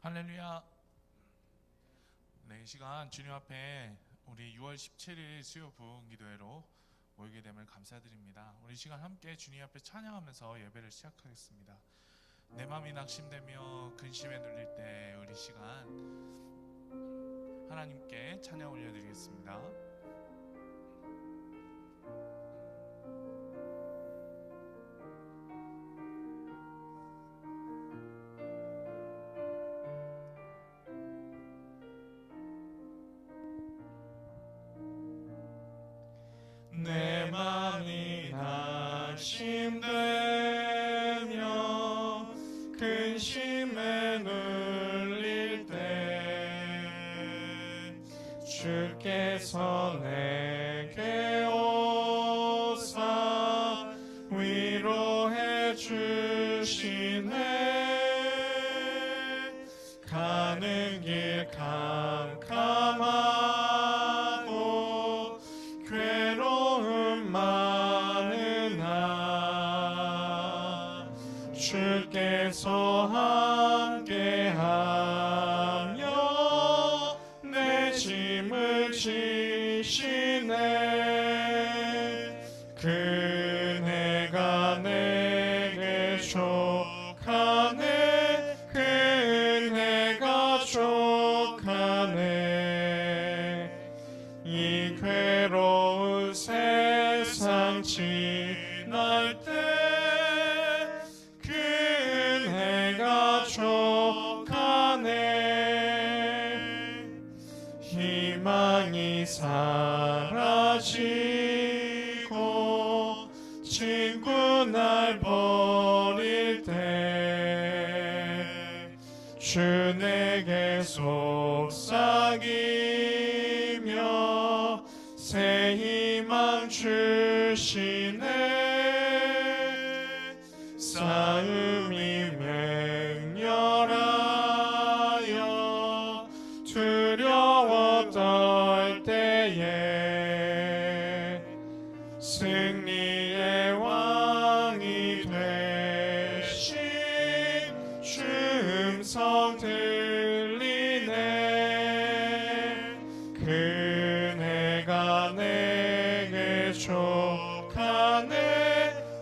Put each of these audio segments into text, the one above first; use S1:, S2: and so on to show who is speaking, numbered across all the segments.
S1: 할렐루야. 네, 이 시간 주님 앞에 우리 6월 17일 수요 부흥 기도회로 모이게 됨을 감사드립니다. 우리 이 시간 함께 주님 앞에 찬양하면서 예배를 시작하겠습니다. 내 마음이 낙심되며 근심에 눌릴 때 우리 시간 하나님께 찬양 올려드리겠습니다.
S2: 내 맘이 낙심되며 근심에 눌릴 때 주께서 내게 오사 위로해 주시네. 가는 길 캄캄하고 괴로움 많으나 주께서 함께하며 내 짐을 지시네. 그네가 내게 족하네. 그네가 족하네. 이 괴로운 세상 지날 때 그네가 족하네. 희망이 사라지고 친구 날 버릴 때 주 내게 속삭이며 새 희망 주시네. 싸움이 맹렬하여 두려워 떨 때에 승리의 왕이 되신 주 음성 들리네. 그네가 내게 족하네.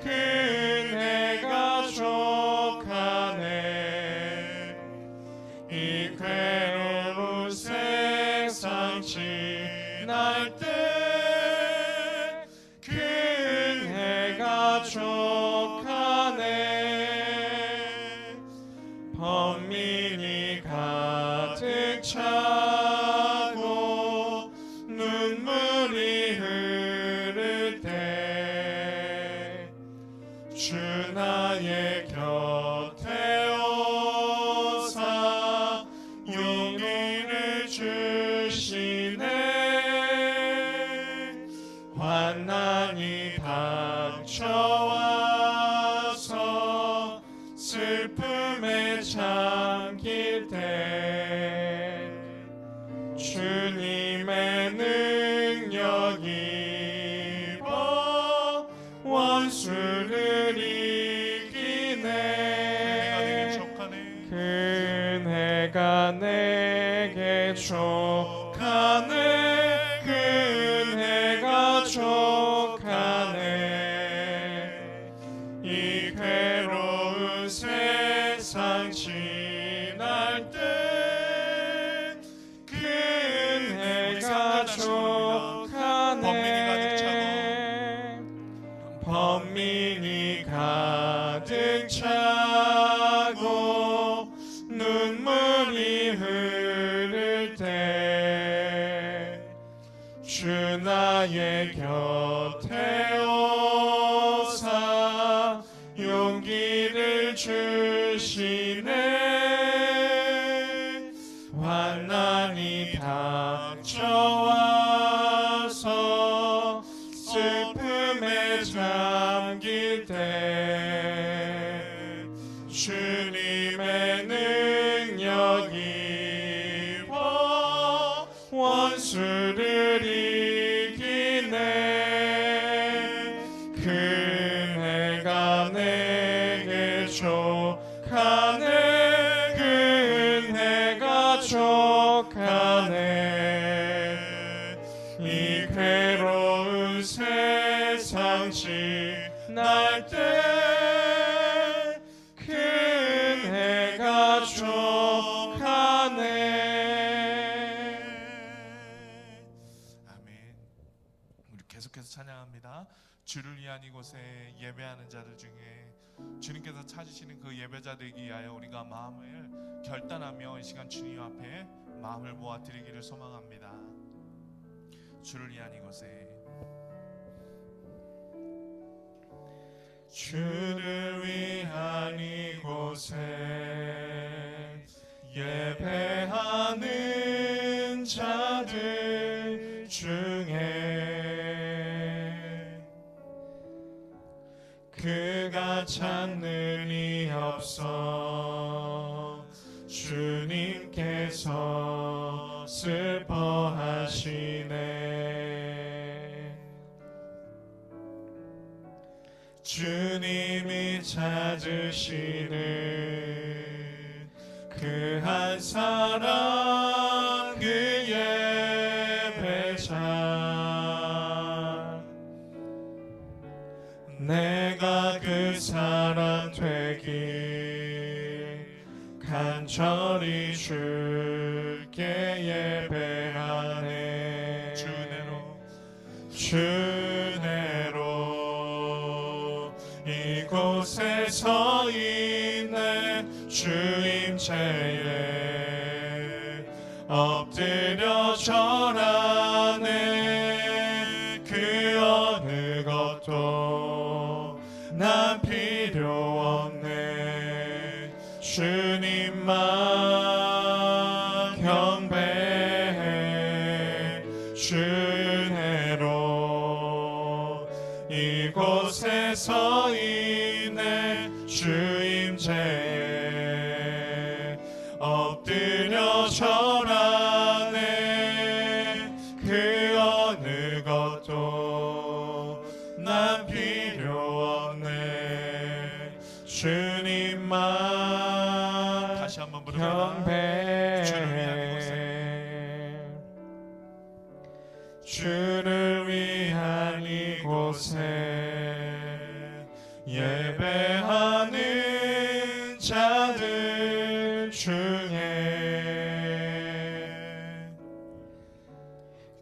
S2: 그네가 족하네. 이 괴로운 세상 지날 때 그네가 족하네. 번민이 가득 차고 눈물이 흐를 때 주 나의 곁에 오사 용기를 주시네. 환난이 닥쳐와서 슬픔에 잠길 때 주님의 능력 입어 원수를 이기네. 그네가 내게 족하네. 그네가 족하네. 이 괴로운 세상 지날 때 그네가 족하네. 번민이 가득 차고 눈물이 흐를 때 주 나의 곁에 오사 용기를 주시네. 환난이 닥쳐와서 슬픔에 잠길 때 주님의 능력 입어 원수를 이기네. 그네가 내게 족하네. 그네 가네. 이 괴로운 세상 지날 때 그네가 족하네.
S1: 아멘. 우리 계속해서 찬양합니다. 주를 위한 이곳에 예배하는 자들 중에 주님께서 찾으시는 그 예배자 되기 위하여 우리가 마음을 결단하며 이 시간 주님 앞에 마음을 모아 드리기를 소망합니다. 주를 위한 이곳에
S2: 주를 위한 이곳에 예배하는 자들 중에 그가 찾는 이 없어 주님께서 슬퍼하시네. 주님이 찾으시는 그 한 사람 그 예배자 내가 그 사람 되길 간절히 주께 예배하네. 주내로 이곳에 서 있네. 주임체에 엎드려 절하네. 그 어느 것도 난 필요 없네. 주님만 경배해. 주내로 이곳에 서 있네. 주임체에 엎드려 절하네. 그 어느 것도 난 필요 없네. 주님만
S1: 다시 한번 부릅니다.
S2: 경배해. 주를 위한 이곳에 예배하는 자들 중에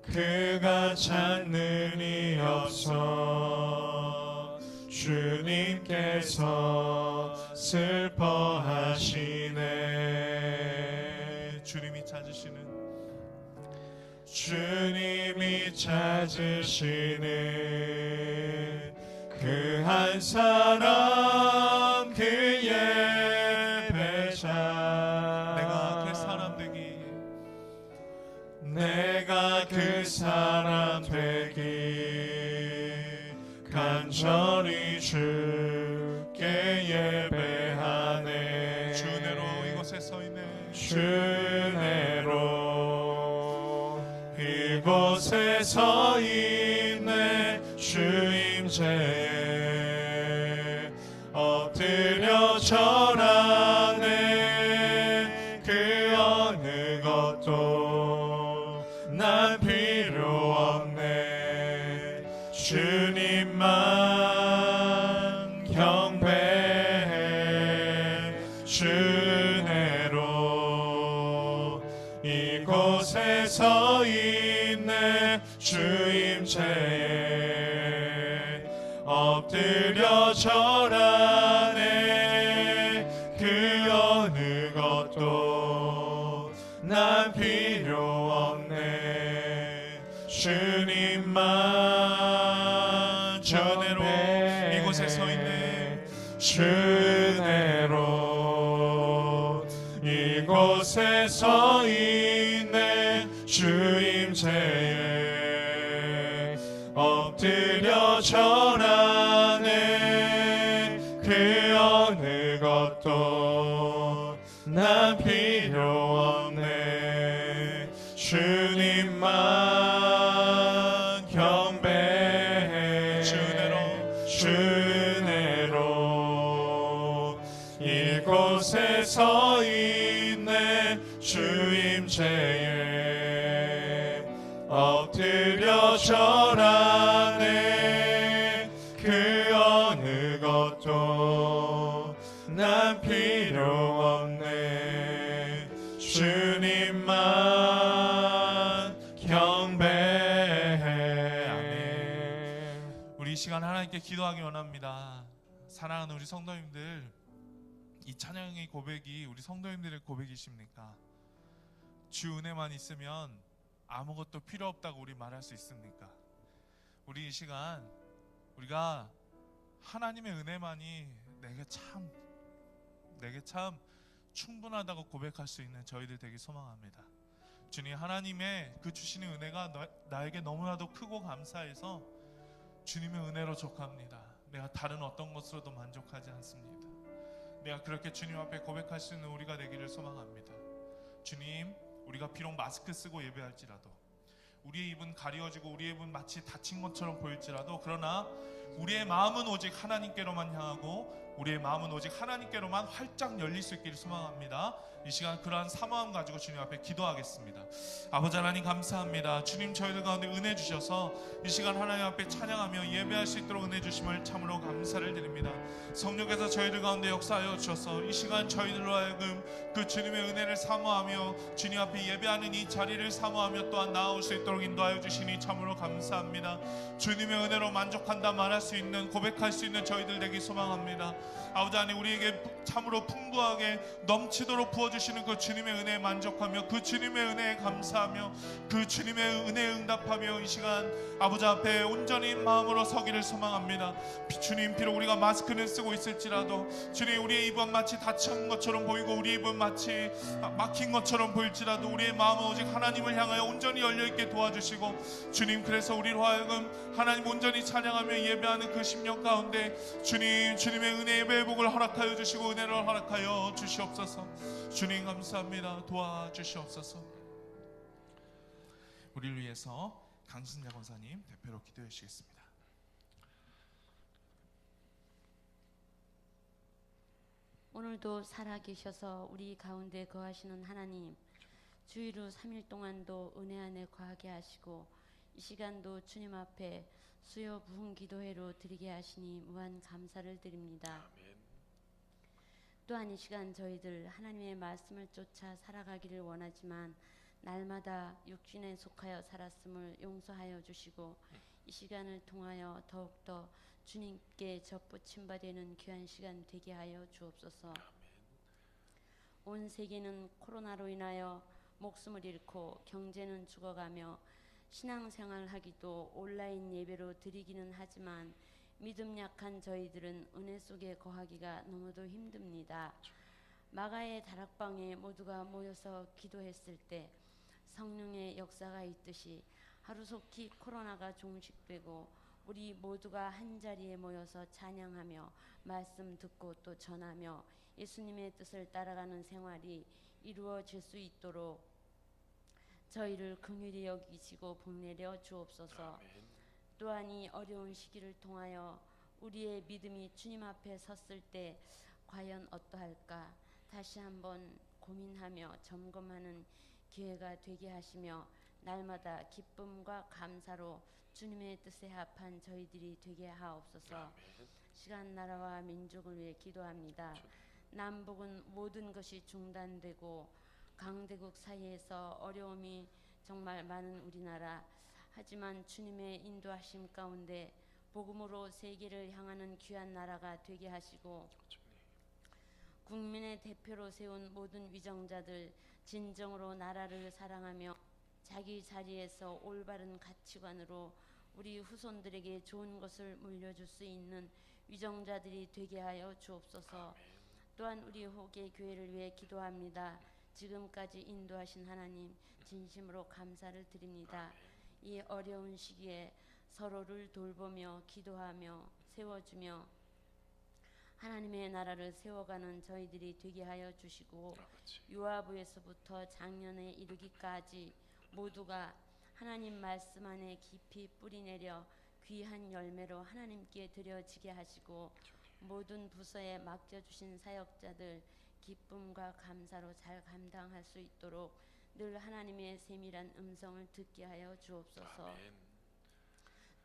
S2: 그가 찾는 이 없어 주님께서 슬퍼하시네. 주님이 찾으시는 그 한 사람 그 예배자
S1: 내가 그 사람 되기
S2: 내가 그 사람 되기 간절히 주께 예배하네.
S1: 주내로 이곳에 서 있네.
S2: 주내로 이곳에 서 있네. 주임체에 엎드려 절하네. 그 어느 것도 난 필요 없네. 주님만 경배해. 주내로 이곳에 서 있네. 주임체에 엎드려 절하네. 그 어느 것도 난 필요 없네. 주님만
S1: 주내로
S2: 경배해.
S1: 이곳에 서 있네.
S2: 주내로 이곳에 서 있네. 주임체에 엎드려 절하네. 그 어느 것도 난 필요 없네. 주님만 경배해. 주내로 이곳에 서 있네. 주임체에 엎드려 절하네. 그 어느 것도 난 필요 없네. 주님만 경배해. 아멘.
S1: 우리 이 시간 하나님께 기도하기 원합니다. 사랑하는 우리 성도님들, 이 찬양의 고백이 우리 성도님들의 고백이십니까? 주 은혜만 있으면 아무것도 필요 없다고 우리 말할 수 있습니까? 우리 이 시간 우리가 하나님의 은혜만이 내게 참 충분하다고 고백할 수 있는 저희들 되기 소망합니다. 주님, 하나님의 그 주시는 은혜가 나에게 너무나도 크고 감사해서 주님의 은혜로 족합니다. 내가 다른 어떤 것으로도 만족하지 않습니다. 내가 그렇게 주님 앞에 고백할 수 있는 우리가 되기를 소망합니다. 주님, 우리가 비록 마스크 쓰고 예배할지라도, 우리의 입은 가려지고 우리의 입은 마치 닫힌 것처럼 보일지라도, 그러나 우리의 마음은 오직 하나님께로만 향하고 우리의 마음은 오직 하나님께로만 활짝 열릴 수 있기를 소망합니다. 이 시간 그러한 사모함 가지고 주님 앞에 기도하겠습니다. 아버지 하나님, 감사합니다. 주님, 저희들 가운데 은혜 주셔서 이 시간 하나님 앞에 찬양하며 예배할 수 있도록 은혜 주심을 참으로 감사를 드립니다. 성령께서 저희들 가운데 역사하여 주셔서 이 시간 저희들로 하여금 그 주님의 은혜를 사모하며 주님 앞에 예배하는 이 자리를 사모하며 또한 나아올 수 있도록 인도하여 주시니 참으로 감사합니다. 주님의 은혜로 만족한다 말할 수 있는, 고백할 수 있는 저희들 되기 소망합니다. 아버지 하나님, 우리에게 참으로 풍부하게 넘치도록 부어주시는 그 주님의 은혜에 만족하며 그 주님의 은혜에 감사하며 그 주님의 은혜에 응답하며 이 시간 아버지 앞에 온전히 마음으로 서기를 소망합니다. 주님, 비록 우리가 마스크는 쓰고 있을지라도 주님, 우리의 입은 마치 닫힌 것처럼 보이고 우리의 입은 마치 막힌 것처럼 보일지라도 우리의 마음은 오직 하나님을 향하여 온전히 열려있게 도와주시고 주님, 그래서 우리로 하여금 하나님 온전히 찬양하며 예배하는 그 10년 가운데 주님, 주님의 은혜의 회복을 허락하여 주시고 은혜를 허락하여 주시옵소서. 주님, 감사합니다. 도와주시옵소서. 우리를 위해서 강순자 권사님 대표로 기도해 주시겠습니다.
S3: 오늘도 살아계셔서 우리 가운데 거하시는 하나님, 주일 후 3일 동안도 은혜 안에 거하게 하시고 이 시간도 주님 앞에 수요 부흥 기도회로 드리게 하시니 무한 감사를 드립니다. 또한 이 시간 저희들 하나님의 말씀을 쫓아 살아가기를 원하지만 날마다 육신에 속하여 살았음을 용서하여 주시고 이 시간을 통하여 더욱더 주님께 접붙임 바 되는 귀한 시간 되게 하여 주옵소서. 온 세계는 코로나로 인하여 목숨을 잃고 경제는 죽어가며 신앙생활하기도 온라인 예배로 드리기는 하지만 믿음 약한 저희들은 은혜 속에 거하기가 너무도 힘듭니다. 마가의 다락방에 모두가 모여서 기도했을 때 성령의 역사가 있듯이 하루속히 코로나가 종식되고 우리 모두가 한자리에 모여서 찬양하며 말씀 듣고 또 전하며 예수님의 뜻을 따라가는 생활이 이루어질 수 있도록 저희를 긍휼히 여기시고 복내려 주옵소서. 또한 이 어려운 시기를 통하여 우리의 믿음이 주님 앞에 섰을 때 과연 어떠할까 다시 한번 고민하며 점검하는 기회가 되게 하시며 날마다 기쁨과 감사로 주님의 뜻에 합한 저희들이 되게 하옵소서. 시간 나라와 민족을 위해 기도합니다. 남북은 모든 것이 중단되고 강대국 사이에서 어려움이 정말 많은 우리나라, 하지만 주님의 인도하심 가운데 복음으로 세계를 향하는 귀한 나라가 되게 하시고 국민의 대표로 세운 모든 위정자들 진정으로 나라를 사랑하며 자기 자리에서 올바른 가치관으로 우리 후손들에게 좋은 것을 물려줄 수 있는 위정자들이 되게 하여 주옵소서. 또한 우리 호계 교회를 위해 기도합니다. 지금까지 인도하신 하나님 진심으로 감사를 드립니다. 이 어려운 시기에 서로를 돌보며 기도하며 세워주며 하나님의 나라를 세워가는 저희들이 되게 하여 주시고 유아부에서부터 작년에 이르기까지 모두가 하나님 말씀 안에 깊이 뿌리내려 귀한 열매로 하나님께 드려지게 하시고 모든 부서에 맡겨주신 사역자들 기쁨과 감사로 잘 감당할 수 있도록 늘 하나님의 세밀한 음성을 듣게 하여 주옵소서.
S2: 아멘.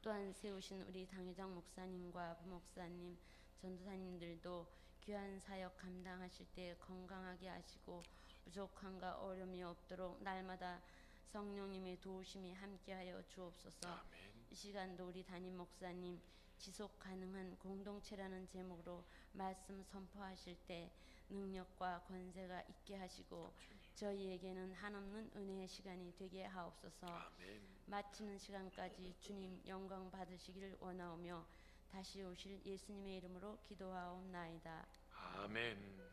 S3: 또한 세우신 우리 당회장 목사님과 부목사님, 전도사님들도 귀한 사역 감당하실 때 건강하게 하시고 부족함과 어려움이 없도록 날마다 성령님의 도우심이 함께하여 주옵소서.
S2: 아멘.
S3: 이 시간도 우리 담임 목사님 지속 가능한 공동체라는 제목으로 말씀 선포하실 때 능력과 권세가 있게 하시고 저희에게는 한없는 은혜의 시간이 되게 하옵소서.
S2: 아멘.
S3: 마치는 시간까지 주님 영광 받으시기를 원하오며 다시 오실 예수님의 이름으로 기도하옵나이다.
S2: 아멘.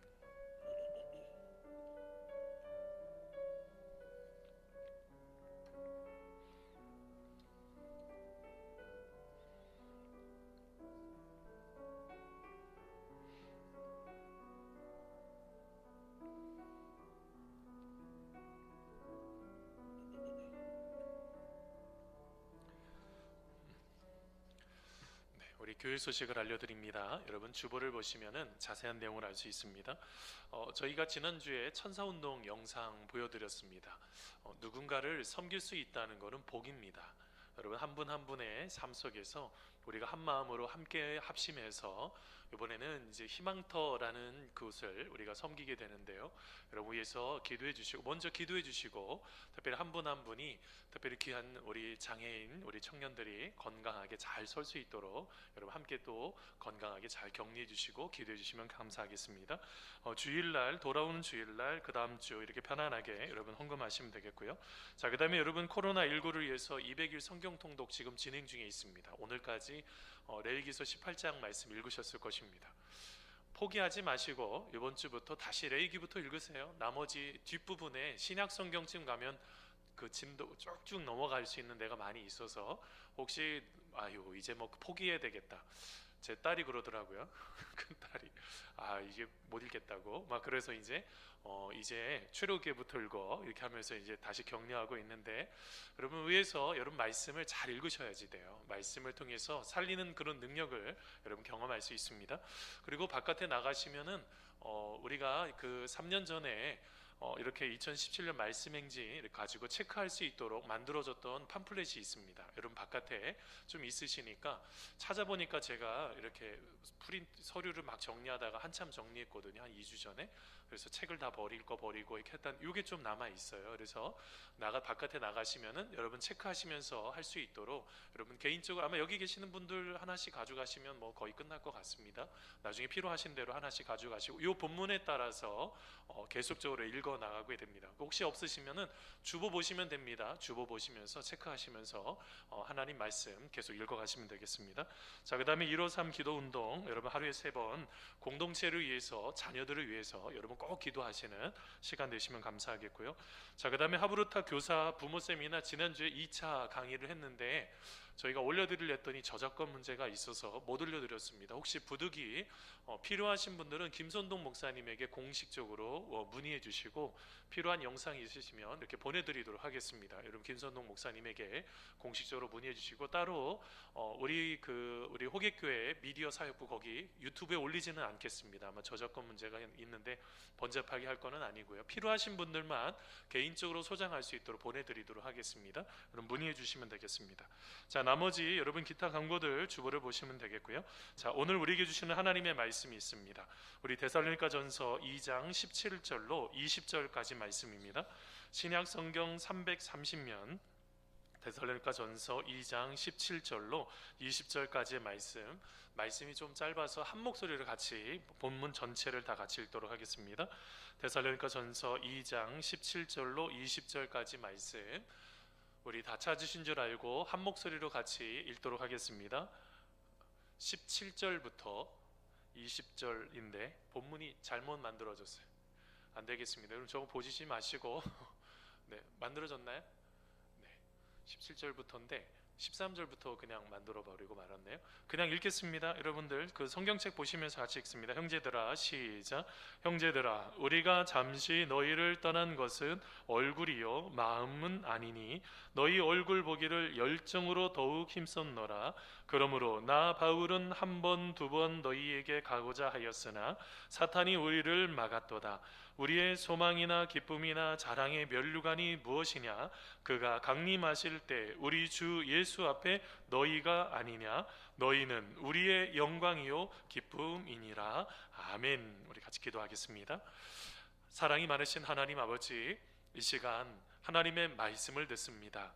S2: 우리 교회 소식을 알려드립니다. 여러분 주보를 보시면은 자세한 내용을 알 수 있습니다. 저희가 지난주에 천사운동 영상 보여드렸습니다. 누군가를 섬길 수 있다는 것은 복입니다. 여러분 한 분 한 분의 삶 속에서 우리가 한 마음으로 함께 합심해서 이번에는 이제 희망터라는 그곳을 우리가 섬기게 되는데요. 여러분 위해서 기도해 주시고 먼저 기도해 주시고 특별히 한 분 한 분이 특별히 귀한 우리 장애인 우리 청년들이 건강하게 잘 설 수 있도록 여러분 함께 또 건강하게 잘 격리해 주시고 기도해 주시면 감사하겠습니다. 주일날 돌아오는 주일날 그 다음 주 이렇게 편안하게 여러분 헌금하시면 되겠고요. 자, 그다음에 여러분 코로나19를 위해서 200일 성경 통독 지금 진행 중에 있습니다. 오늘까지 레위기서 18장 말씀 읽으셨을 것입니다. 포기하지 마시고 이번 주부터 다시 레위기부터 읽으세요. 나머지 뒷부분에 신약 성경쯤 가면 그 짐도 쭉쭉 넘어갈 수 있는 데가 많이 있어서 혹시 아유 이제 뭐 포기해야 되겠다. 제 딸이 그러더라고요. 큰 딸이 이게 못 읽겠다고 막 그래서 이제 출애굽기부터 읽어 이렇게 하면서 이제 다시 격려하고 있는데 여러분 위해서 여러분 말씀을 잘 읽으셔야지 돼요. 말씀을 통해서 살리는 그런 능력을 여러분 경험할 수 있습니다. 그리고 바깥에 나가시면은 우리가 그 3년 전에 이렇게 2017년 말씀행진 가지고 체크할 수 있도록 만들어졌던 팜플렛이 있습니다. 여러분 바깥에 좀 있으시니까 찾아보니까 제가 이렇게 프린트 서류를 막 정리하다가 한참 정리했거든요. 한 2주 전에. 그래서 책을 다 버릴 거 버리고 이렇게 했던 이게 좀 남아 있어요. 그래서 바깥에 나가시면은 여러분 체크하시면서 할 수 있도록 여러분 개인적으로 아마 여기 계시는 분들 하나씩 가져가시면 뭐 거의 끝날 것 같습니다. 나중에 필요하신 대로 하나씩 가져가시고 이 본문에 따라서 계속적으로 읽어 나가게 됩니다. 혹시 없으시면은 주보 보시면 됩니다. 주보 보시면서 체크하시면서 하나님 말씀 계속 읽어 가시면 되겠습니다. 자, 그다음에 153 기도 운동 여러분 하루에 3번 공동체를 위해서 자녀들을 위해서 여러분 꼭 기도하시는 시간 되시면 감사하겠고요. 자, 그다음에 하브루타 교사 부모 세미나 지난주에 2차 강의를 했는데 저희가 올려드리려 했더니 저작권 문제가 있어서 못 올려드렸습니다. 혹시 부득이 필요하신 분들은 김선동 목사님에게 공식적으로 문의해 주시고 필요한 영상이 있으시면 이렇게 보내드리도록 하겠습니다. 여러분 김선동 목사님에게 공식적으로 문의해 주시고 따로 우리 호객교회 미디어 사역부 거기 유튜브에 올리지는 않겠습니다. 아마 저작권 문제가 있는데 번잡하게 할 거는 아니고요. 필요하신 분들만 개인적으로 소장할 수 있도록 보내드리도록 하겠습니다. 여러분 문의해 주시면 되겠습니다. 자, 나머지 여러분 기타 광고들 주보를 보시면 되겠고요. 자, 오늘 우리에게 주시는 하나님의 말씀이 있습니다. 우리 데살로니가전서 2장 17절로 20절까지 말씀입니다. 신약 성경 330면 데살로니가전서 2장 17절로 20절까지의 말씀이 좀 짧아서 한 목소리를 같이 본문 전체를 다 같이 읽도록 하겠습니다. 데살로니가전서 2장 17절로 20절까지 말씀 우리 다 찾으신 줄 알고 한 목소리로 같이 읽도록 하겠습니다. 17절부터 20절인데 본문이 잘못 만들어졌어요. 안 되겠습니다. 여러분 저거 보시지 마시고 네, 만들어졌나요? 네, 17절부터인데 13절부터 그냥 만들어 버리고 말았네요. 그냥 읽겠습니다. 여러분들 그 성경책 보시면서 같이 읽습니다. 형제들아, 시작. 형제들아, 우리가 잠시 너희를 떠난 것은 얼굴이요 마음은 아니니 너희 얼굴 보기를 열정으로 더욱 힘썼노라. 그러므로 나 바울은 한 번 두 번 너희에게 가고자 하였으나 사탄이 우리를 막았도다. 우리의 소망이나 기쁨이나 자랑의 면류관이 무엇이냐? 그가 강림하실 때 우리 주 예수 앞에 너희가 아니냐? 너희는 우리의 영광이요 기쁨이니라. 아멘. 우리 같이 기도하겠습니다. 사랑이 많으신 하나님 아버지, 이 시간 하나님의 말씀을 듣습니다.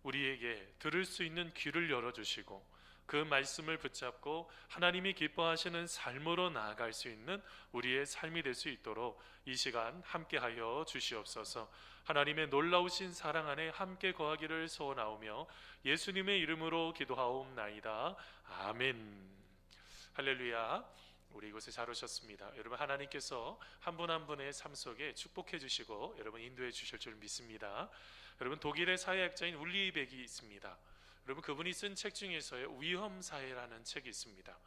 S2: 우리에게 들을 수 있는 귀를 열어주시고 그 말씀을 붙잡고 하나님이 기뻐하시는 삶으로 나아갈 수 있는 우리의 삶이 될 수 있도록 이 시간 함께하여 주시옵소서. 하나님의 놀라우신 사랑 안에 함께 거하기를 소원하오며 예수님의 이름으로 기도하옵나이다. 아멘. 할렐루야. 우리 이곳에 잘 오셨습니다. 여러분, 하나님께서 한 분 한 분의 삶 속에 축복해 주시고 여러분 인도해 주실 줄 믿습니다. 여러분, 독일의 사회학자인 울리백이 있습니다. 여러분, 그분이 쓴 책 중에서의 위험사회라는 책이 있습니다.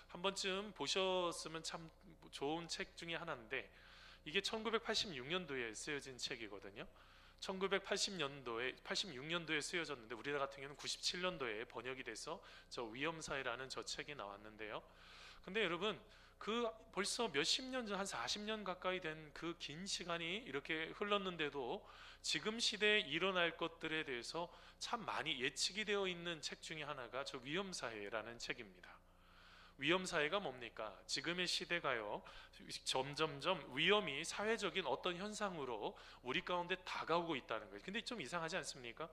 S2: 한 번쯤 보셨으면 참 좋은 책 중에 하나인데, 이게 1986년도에 쓰여진 책이거든요. 1986년도에 쓰여졌는데 우리나라 같은 경우는 97년도에 번역이 돼서 저 위험사회라는 저 책이 나왔는데요. 근데 여러분, 그 벌써 몇십 년 전, 한 40년 가까이 된 그 긴 시간이 이렇게 흘렀는데도 지금 시대에 일어날 것들에 대해서 참 많이 예측이 되어 있는 책 중에 하나가 저 위험사회라는 책입니다. 위험사회가 뭡니까? 지금의 시대가요, 점점점 위험이 사회적인 어떤 현상으로 우리 가운데 다가오고 있다는 거예요. 근데 좀 이상하지 않습니까?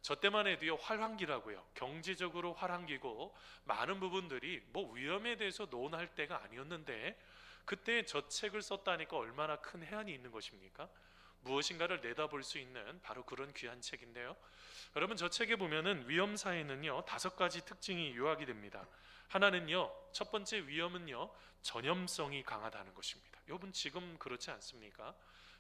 S2: 저 때만 해도요, 활황기라고요. 경제적으로 활황기고 많은 부분들이 뭐 위험에 대해서 논할 때가 아니었는데, 그때 저 책을 썼다니까 얼마나 큰 해안이 있는 것입니까? 무엇인가를 내다볼 수 있는 바로 그런 귀한 책인데요. 여러분, 저 책에 보면은 위험사회는요 5가지 특징이 요약이 됩니다. 하나는요, 첫 번째 위험은요 전염성이 강하다는 것입니다. 여러분, 지금 그렇지 않습니까?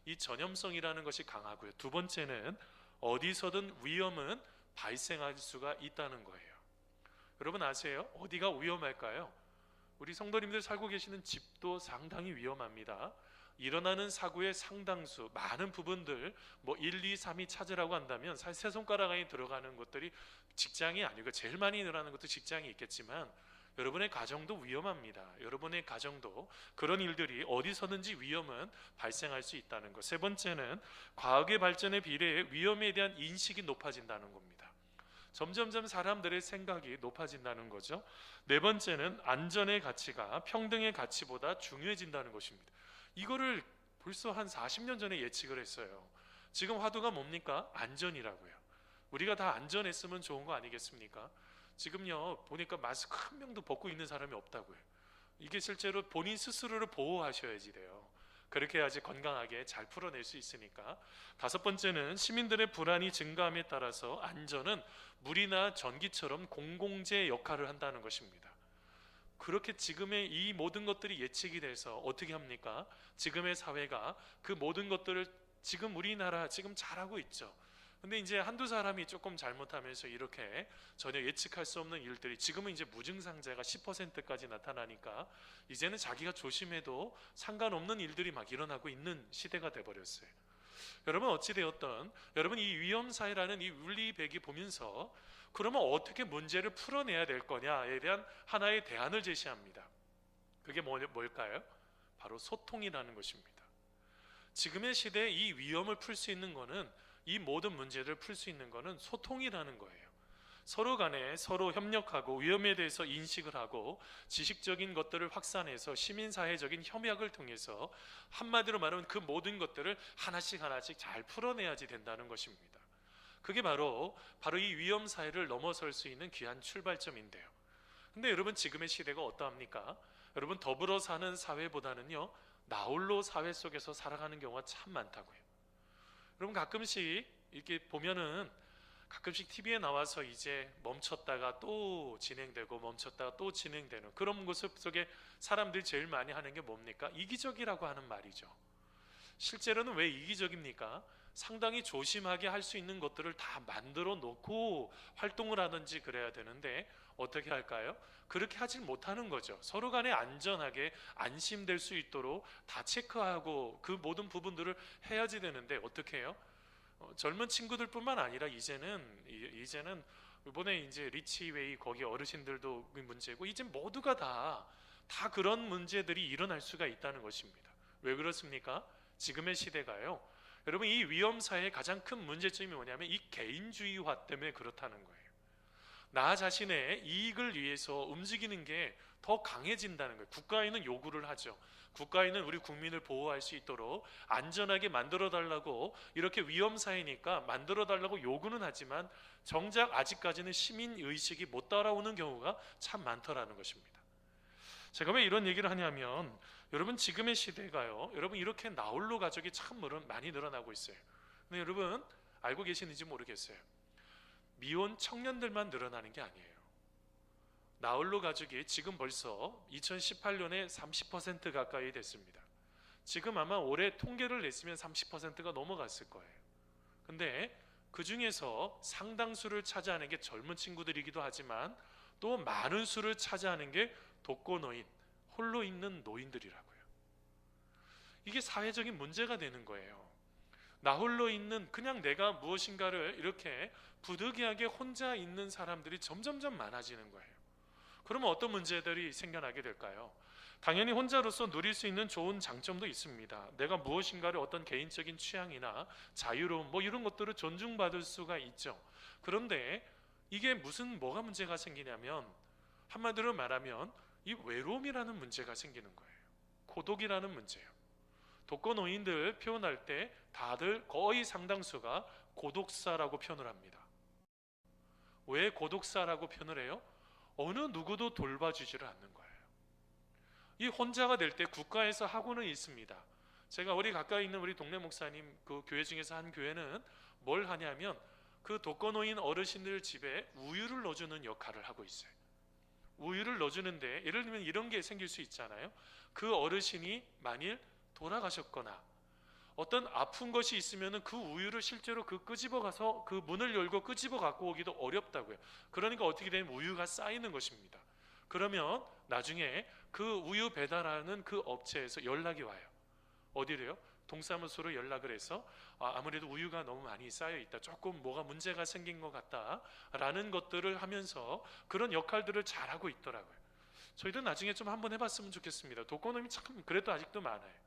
S2: 이 전염성이라는 것이 강하고요. 두 번째는 어디서든 위험은 발생할 수가 있다는 거예요. 여러분 아세요? 어디가 위험할까요? 우리 성도님들 살고 계시는 집도 상당히 위험합니다. 일어나는 사고의 상당수, 많은 부분들, 뭐 1, 2, 3이 찾으라고 한다면 사실 세 손가락 안에 들어가는 것들이 직장이 아니고, 제일 많이 일어나는 것도 직장이 있겠지만 여러분의 가정도 위험합니다. 여러분의 가정도 그런 일들이 어디서든지 위험은 발생할 수 있다는 것. 세 번째는 과학의 발전에 비례해 위험에 대한 인식이 높아진다는 겁니다. 점점점 사람들의 생각이 높아진다는 거죠. 네 번째는 안전의 가치가 평등의 가치보다 중요해진다는 것입니다. 이거를 벌써 한 40년 전에 예측을 했어요. 지금 화두가 뭡니까? 안전이라고요. 우리가 다 안전했으면 좋은 거 아니겠습니까? 지금요 보니까 마스크 한 명도 벗고 있는 사람이 없다고요. 이게 실제로 본인 스스로를 보호하셔야지 돼요. 그렇게 해야지 건강하게 잘 풀어낼 수 있으니까. 다섯 번째는 시민들의 불안이 증가함에 따라서 안전은 물이나 전기처럼 공공재 역할을 한다는 것입니다. 그렇게 지금의 이 모든 것들이 예측이 돼서 어떻게 합니까? 지금의 사회가 그 모든 것들을 지금 우리나라 지금 잘하고 있죠. 근데 이제 한두 사람이 조금 잘못하면서 이렇게 전혀 예측할 수 없는 일들이, 지금은 이제 무증상자가 10%까지 나타나니까 이제는 자기가 조심해도 상관없는 일들이 막 일어나고 있는 시대가 돼버렸어요. 여러분, 어찌되었던 여러분, 이 위험사회라는 이 윤리백이 보면서 그러면 어떻게 문제를 풀어내야 될 거냐에 대한 하나의 대안을 제시합니다. 그게 뭘까요? 바로 소통이라는 것입니다. 지금의 시대에 이 위험을 풀 수 있는 거는, 이 모든 문제를 풀 수 있는 거는 소통이라는 거예요. 서로 간에 서로 협력하고 위험에 대해서 인식을 하고 지식적인 것들을 확산해서 시민사회적인 협약을 통해서 한마디로 말하면 그 모든 것들을 하나씩 잘 풀어내야지 된다는 것입니다. 그게 바로 이 위험사회를 넘어설 수 있는 귀한 출발점인데요. 근데 여러분, 지금의 시대가 어떠합니까? 여러분, 더불어 사는 사회보다는요 나홀로 사회 속에서 살아가는 경우가 참 많다고요. 여러분, 가끔씩 이렇게 보면은 가끔씩 TV에 나와서 이제 멈췄다가 또 진행되고 멈췄다가 또 진행되는 그런 모습 속에 사람들이 제일 많이 하는 게 뭡니까? 이기적이라고 하는 말이죠. 실제로는 왜 이기적입니까? 상당히 조심하게 할 수 있는 것들을 다 만들어 놓고 활동을 하든지 그래야 되는데 어떻게 할까요? 그렇게 하질 못하는 거죠. 서로 간에 안전하게 안심될 수 있도록 다 체크하고 그 모든 부분들을 해야지 되는데 어떻게 해요? 젊은 친구들뿐만 아니라 이제는 이번에 이제 리치웨이 거기 어르신들도 문제고 이제 모두가 다 그런 문제들이 일어날 수가 있다는 것입니다. 왜 그렇습니까? 지금의 시대가요. 여러분 이 위험사의 가장 큰 문제점이 뭐냐면 이 개인주의화 때문에 그렇다는 거예요. 나 자신의 이익을 위해서 움직이는 게 더 강해진다는 거예요. 국가에는 요구를 하죠. 국가에는 우리 국민을 보호할 수 있도록 안전하게 만들어 달라고 이렇게 위험사회니까 만들어 달라고 요구는 하지만 정작 아직까지는 시민 의식이 못 따라오는 경우가 참 많더라는 것입니다. 제가 왜 이런 얘기를 하냐면 여러분 지금의 시대가요. 여러분 이렇게 나홀로 가족이 참 많이 늘어나고 있어요. 근데 여러분 알고 계시는지 모르겠어요. 미혼 청년들만 늘어나는 게 아니에요. 나홀로 가족이 지금 벌써 2018년에 30% 가까이 됐습니다. 지금 아마 올해 통계를 냈으면 30%가 넘어갔을 거예요. 근데 그 중에서 상당수를 차지하는 게 젊은 친구들이기도 하지만 또 많은 수를 차지하는 게 독거노인, 홀로 있는 노인들이라고요. 이게 사회적인 문제가 되는 거예요. 나 홀로 있는 그냥 내가 무엇인가를 이렇게 부득이하게 혼자 있는 사람들이 점점점 많아지는 거예요. 그러면 어떤 문제들이 생겨나게 될까요? 당연히 혼자로서 누릴 수 있는 좋은 장점도 있습니다. 내가 무엇인가를 어떤 개인적인 취향이나 자유로움 이런 것들을 존중받을 수가 있죠. 그런데 이게 뭐가 문제가 생기냐면 한마디로 말하면 이 외로움이라는 문제가 생기는 거예요. 고독이라는 문제예요. 독거노인들 표현할 때 다들 거의 상당수가 고독사라고 표현을 합니다. 왜 고독사라고 표현을 해요? 어느 누구도 돌봐주지를 않는 거예요. 이 혼자가 될 때 국가에서 하고는 있습니다. 제가 우리 가까이 있는 우리 동네 목사님 그 교회 중에서 한 교회는 뭘 하냐면 그 독거노인 어르신들 집에 우유를 넣어주는 역할을 하고 있어요. 우유를 넣어주는데 예를 들면 이런 게 생길 수 있잖아요. 그 어르신이 만일 돌아가셨거나 어떤 아픈 것이 있으면 그 우유를 실제로 끄집어 가서 그 문을 열고 끄집어 갖고 오기도 어렵다고요. 그러니까 어떻게 되면 우유가 쌓이는 것입니다. 그러면 나중에 그 우유 배달하는 그 업체에서 연락이 와요. 어디래요? 동사무소로 연락을 해서 아무래도 우유가 너무 많이 쌓여 있다. 조금 뭐가 문제가 생긴 것 같다라는 것들을 하면서 그런 역할들을 잘하고 있더라고요. 저희도 나중에 좀 한번 해봤으면 좋겠습니다. 독거노인이 참 그래도 아직도 많아요.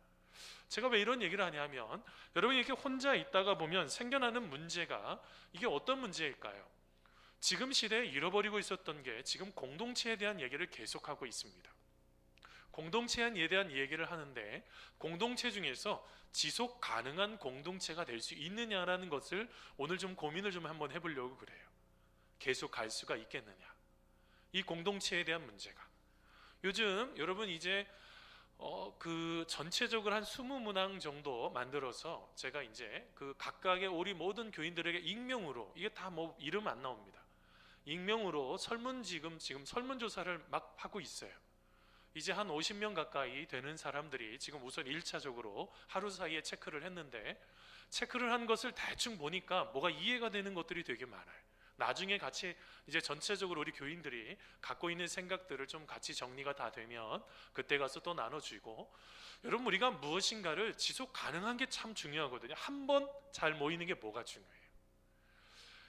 S2: 제가 왜 이런 얘기를 하냐면 여러분이 이렇게 혼자 있다가 보면 생겨나는 문제가 이게 어떤 문제일까요? 지금 시대에 잃어버리고 있었던 게 지금 공동체에 대한 얘기를 계속하고 있습니다. 공동체에 대한 얘기를 하는데 공동체 중에서 지속 가능한 공동체가 될 수 있느냐라는 것을 오늘 좀 고민을 좀 한번 해보려고 그래요. 계속 갈 수가 있겠느냐? 이 공동체에 대한 문제가 요즘 여러분 이제 그 전체적으로 한 20문항 정도 만들어서 제가 이제 그 각각의 우리 모든 교인들에게 익명으로 이게 다 이름 안 나옵니다. 익명으로 지금 설문조사를 막 하고 있어요. 이제 한 50명 가까이 되는 사람들이 지금 우선 1차적으로 하루 사이에 체크를 했는데 체크를 한 것을 대충 보니까 뭐가 이해가 되는 것들이 되게 많아요. 나중에 같이 이제 전체적으로 우리 교인들이 갖고 있는 생각들을 좀 같이 정리가 다 되면 그때 가서 또 나눠주고 여러분 우리가 무엇인가를 지속 가능한 게 참 중요하거든요. 한 번 잘 모이는 게 뭐가 중요해요?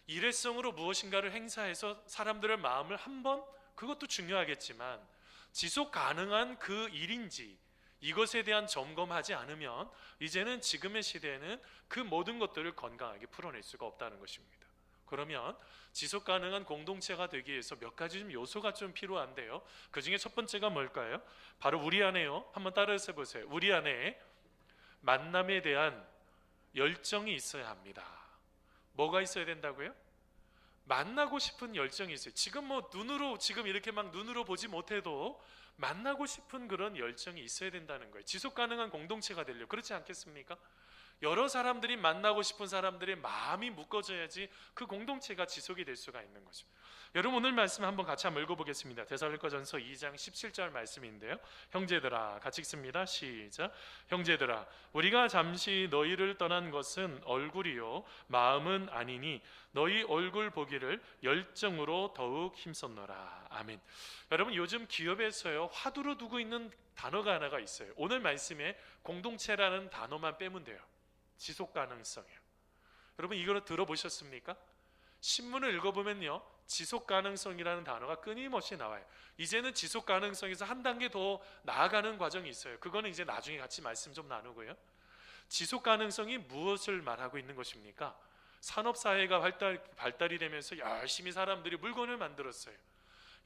S2: 일회성으로 무엇인가를 행사해서 사람들의 마음을 한 번 그것도 중요하겠지만 지속 가능한 그 일인지 이것에 대한 점검하지 않으면 이제는 지금의 시대에는 그 모든 것들을 건강하게 풀어낼 수가 없다는 것입니다. 그러면 지속 가능한 공동체가 되기 위해서 몇 가지 좀 요소가 좀 필요한데요. 그 중에 첫 번째가 뭘까요? 바로 우리 안에요. 한번 따라서 해보세요. 우리 안에 만남에 대한 열정이 있어야 합니다. 뭐가 있어야 된다고요? 만나고 싶은 열정이 있어요. 지금 눈으로 지금 이렇게 막 눈으로 보지 못해도 만나고 싶은 그런 열정이 있어야 된다는 거예요. 지속 가능한 공동체가 되려고 그렇지 않겠습니까? 여러 사람들이 만나고 싶은 사람들의 마음이 묶어져야지 그 공동체가 지속이 될 수가 있는 거죠. 여러분 오늘 말씀 한번 같이 한번 읽어보겠습니다. 데살로니가전서 2장 17절 말씀인데요. 형제들아, 같이 읽습니다. 시작. 형제들아, 우리가 잠시 너희를 떠난 것은 얼굴이요 마음은 아니니 너희 얼굴 보기를 열정으로 더욱 힘썼노라. 아멘. 여러분 요즘 기업에서요 화두로 두고 있는 단어가 하나가 있어요. 오늘 말씀에 공동체라는 단어만 빼면 돼요. 지속 가능성이요. 여러분 이거를 들어보셨습니까? 신문을 읽어보면요 지속 가능성이라는 단어가 끊임없이 나와요. 이제는 지속 가능성에서 한 단계 더 나아가는 과정이 있어요. 그거는 이제 나중에 같이 말씀 좀 나누고요. 지속 가능성이 무엇을 말하고 있는 것입니까? 산업사회가 발달이 되면서 열심히 사람들이 물건을 만들었어요.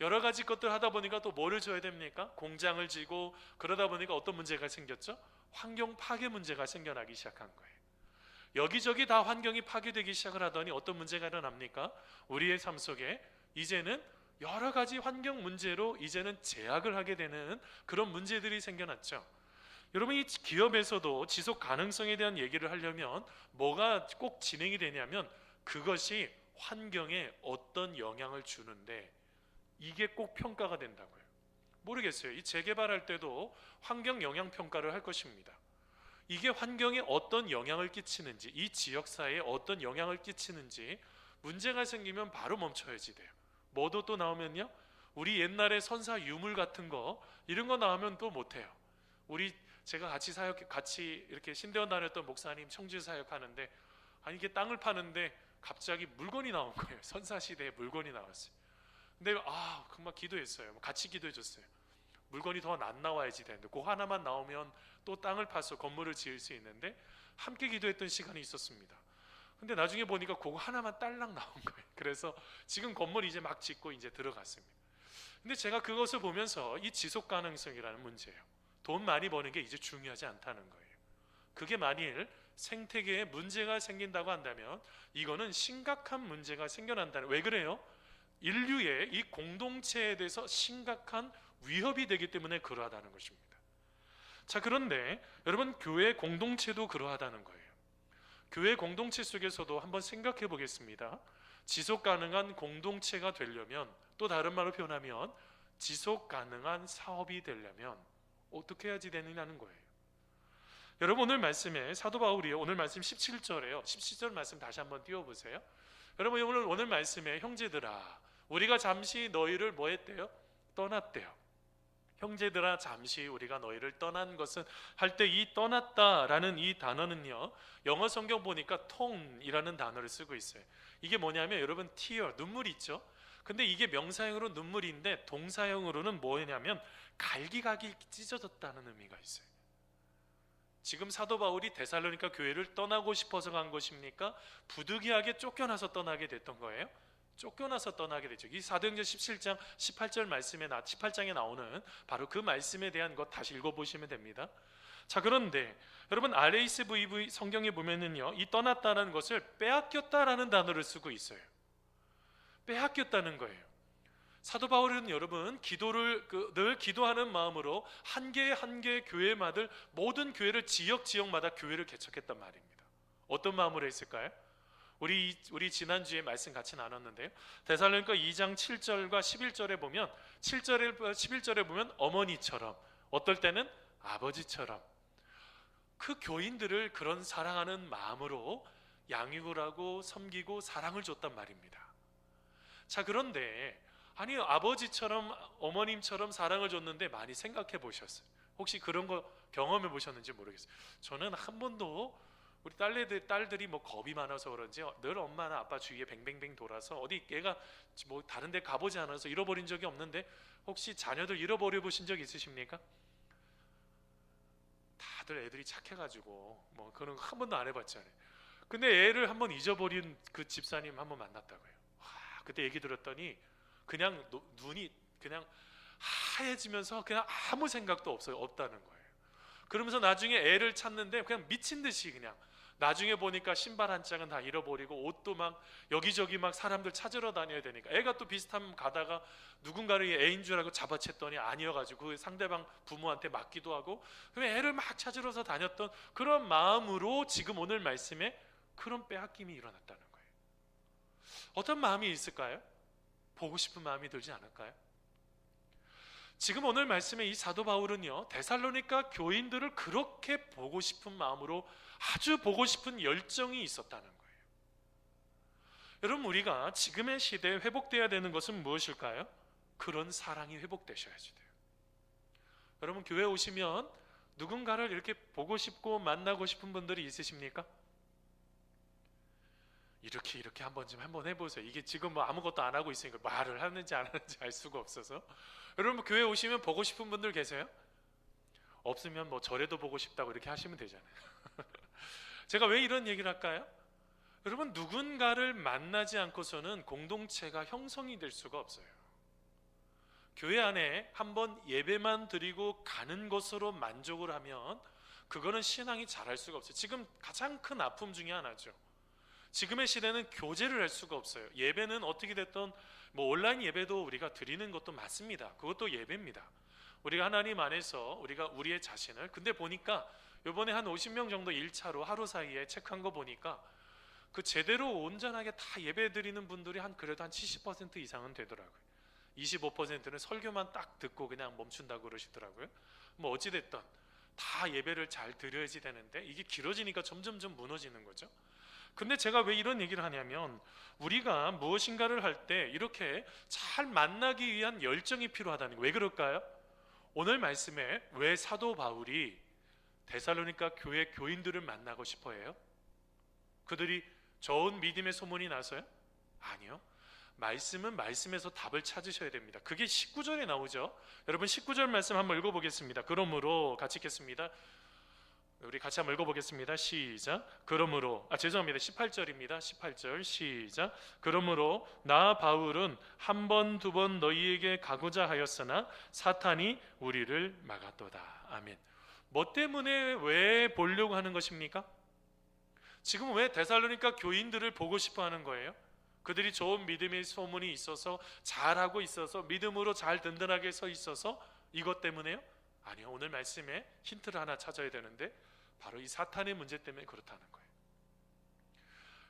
S2: 여러 가지 것들 하다 보니까 또 뭐를 줘야 됩니까? 공장을 지고 그러다 보니까 어떤 문제가 생겼죠? 환경 파괴 문제가 생겨나기 시작한 거예요. 여기저기 다 환경이 파괴되기 시작을 하더니 어떤 문제가 일어납니까? 우리의 삶 속에 이제는 여러 가지 환경 문제로 이제는 제약을 하게 되는 그런 문제들이 생겨났죠. 여러분 이 기업에서도 지속 가능성에 대한 얘기를 하려면 뭐가 꼭 진행이 되냐면 그것이 환경에 어떤 영향을 주는데 이게 꼭 평가가 된다고요. 모르겠어요. 이 재개발할 때도 환경 영향 평가를 할 것입니다. 이게 환경에 어떤 영향을 끼치는지, 이 지역사회에 어떤 영향을 끼치는지 문제가 생기면 바로 멈춰야지 돼요. 뭐도 또 나오면요, 우리 옛날에 선사 유물 같은 거 이런 거 나오면 또 못해요. 제가 같이 이렇게 신대원 다녔던 목사님 청주 사역하는데 아니 이게 땅을 파는데 갑자기 물건이 나온 거예요. 선사 시대에 물건이 나왔어요. 근데 금방 기도했어요. 같이 기도해줬어요. 물건이 더 안 나와야지 되는데 그 하나만 나오면 또 땅을 파서 건물을 지을 수 있는데 함께 기도했던 시간이 있었습니다. 근데 나중에 보니까 그거 하나만 딸랑 나온 거예요. 그래서 지금 건물 이제 막 짓고 이제 들어갔습니다. 근데 제가 그것을 보면서 이 지속 가능성이라는 문제예요. 돈 많이 버는 게 이제 중요하지 않다는 거예요. 그게 만일 생태계에 문제가 생긴다고 한다면 이거는 심각한 문제가 생겨난다는. 왜 그래요? 인류의 이 공동체에 대해서 심각한 위협이 되기 때문에 그러하다는 것입니다. 자, 그런데 여러분 교회 공동체도 그러하다는 거예요. 교회 공동체 속에서도 한번 생각해 보겠습니다. 지속 가능한 공동체가 되려면, 또 다른 말로 표현하면 지속 가능한 사업이 되려면 어떻게 해야지 되느냐는 거예요. 여러분 오늘 말씀에 사도 바울이 오늘 말씀 17절에요. 17절 말씀 다시 한번 띄워보세요. 여러분 오늘 말씀에 형제들아 우리가 잠시 너희를 뭐 했대요? 떠났대요. 형제들아 잠시 우리가 너희를 떠난 것은 할 때 이 떠났다라는 이 단어는요 영어 성경 보니까 톤이라는 단어를 쓰고 있어요. 이게 뭐냐면 여러분 tear 눈물 있죠? 근데 이게 명사형으로 눈물인데 동사형으로는 뭐냐면 갈기갈기 찢어졌다는 의미가 있어요. 지금 사도 바울이 데살로니가 교회를 떠나고 싶어서 간 것입니까? 부득이하게 쫓겨나서 떠나게 됐던 거예요? 쫓겨나서 떠나게 되죠. 이 사도행전 17장 18절 말씀에 18장에 나오는 바로 그 말씀에 대한 것 다시 읽어보시면 됩니다. 자, 그런데 여러분 RSVV 성경에 보면은요 이 떠났다는 것을 빼앗겼다라는 단어를 쓰고 있어요. 빼앗겼다는 거예요. 사도 바울은 여러분 기도를 늘 기도하는 마음으로 한 개의 교회마다 모든 교회를 지역마다 교회를 개척했단 말입니다. 어떤 마음으로 했을까요? 우리 지난주에 말씀 같이 나눴는데요. 데살로니가 2장 7절과 11절에 보면 11절에 보면 어머니처럼 어떨 때는 아버지처럼 그 교인들을 그런 사랑하는 마음으로 양육을 하고 섬기고 사랑을 줬단 말입니다. 자, 그런데 아니 아버지처럼 어머님처럼 사랑을 줬는데 많이 생각해 보셨어요? 혹시 그런 거 경험해 보셨는지 모르겠어요. 저는 한 번도 우리 딸들이 뭐 겁이 많아서 그런지 늘 엄마나 아빠 주위에 뱅뱅뱅 돌아서 어디 얘가 뭐 다른 데 가보지 않아서 잃어버린 적이 없는데 혹시 자녀들 잃어버려 보신 적 있으십니까? 다들 애들이 착해가지고 뭐 그런 거 한 번도 안 해봤잖아요. 근데 애를 한번 잊어버린 그 집사님 한번 만났다고요. 그때 얘기 들었더니 그냥 눈이 그냥 하얘지면서 그냥 아무 생각도 없다는 거예요. 그러면서 나중에 애를 찾는데 그냥 미친 듯이 그냥 나중에 보니까 신발 한 짝은 다 잃어버리고 옷도 막 여기저기 막 사람들 찾으러 다녀야 되니까 애가 또 비슷한 가다가 누군가를 애인 줄 알고 잡아챘더니 아니어가지고 그 상대방 부모한테 맞기도 하고 애를 막 찾으러서 다녔던 그런 마음으로 지금 오늘 말씀에 그런 빼앗김이 일어났다는 거예요. 어떤 마음이 있을까요? 보고 싶은 마음이 들지 않을까요? 지금 오늘 말씀에 이 사도 바울은요, 데살로니가 교인들을 그렇게 보고 싶은 마음으로 아주 보고 싶은 열정이 있었다는 거예요. 여러분, 우리가 지금의 시대에 회복되어야 되는 것은 무엇일까요? 그런 사랑이 회복되셔야지 돼요. 여러분, 교회 오시면 누군가를 이렇게 보고 싶고 만나고 싶은 분들이 있으십니까? 이렇게 한번 해보세요. 이게 지금 뭐 아무것도 안 하고 있으니까 말을 하는지 안 하는지 알 수가 없어서. 여러분, 교회 오시면 보고 싶은 분들 계세요? 없으면 뭐 절에도 보고 싶다고 이렇게 하시면 되잖아요. 제가 왜 이런 얘기를 할까요? 여러분, 누군가를 만나지 않고서는 공동체가 형성이 될 수가 없어요. 교회 안에 한번 예배만 드리고 가는 것으로 만족을 하면 그거는 신앙이 자랄 수가 없어요. 지금 가장 큰 아픔 중에 하나죠. 지금의 시대는 교제를 할 수가 없어요. 예배는 어떻게 됐든 뭐 온라인 예배도 우리가 드리는 것도 맞습니다. 그것도 예배입니다. 우리가 하나님 안에서 우리가 우리의 자신을, 근데 보니까 이번에 한 50명 정도 1차로 하루 사이에 체크한 거 보니까 그 제대로 온전하게 다 예배 드리는 분들이 그래도 한 70% 이상은 되더라고요. 25%는 설교만 딱 듣고 그냥 멈춘다고 그러시더라고요. 뭐 어찌됐든 다 예배를 잘 드려야지 되는데 이게 길어지니까 점점점 무너지는 거죠. 근데 제가 왜 이런 얘기를 하냐면, 우리가 무엇인가를 할 때 이렇게 잘 만나기 위한 열정이 필요하다는 거예요. 왜 그럴까요? 오늘 말씀에 왜 사도 바울이 데살로니가 교회 교인들을 만나고 싶어 해요? 그들이 좋은 믿음의 소문이 나서요? 아니요. 말씀은 말씀에서 답을 찾으셔야 됩니다. 그게 19절에 나오죠. 여러분, 19절 말씀 한번 읽어보겠습니다. 그러므로 같이 읽겠습니다. 우리 같이 한번 읽어보겠습니다. 시작. 그러므로 죄송합니다. 18절입니다. 18절 시작. 그러므로 나 바울은 한 번 두 번 너희에게 가고자 하였으나 사탄이 우리를 막았도다. 아멘. 뭐 때문에 왜 보려고 하는 것입니까? 지금 왜 데살로니가 교인들을 보고 싶어 하는 거예요? 그들이 좋은 믿음의 소문이 있어서 잘하고 있어서 믿음으로 잘 든든하게 서 있어서 이것 때문에요? 아니요. 오늘 말씀에 힌트를 하나 찾아야 되는데 바로 이 사탄의 문제 때문에 그렇다는 거예요.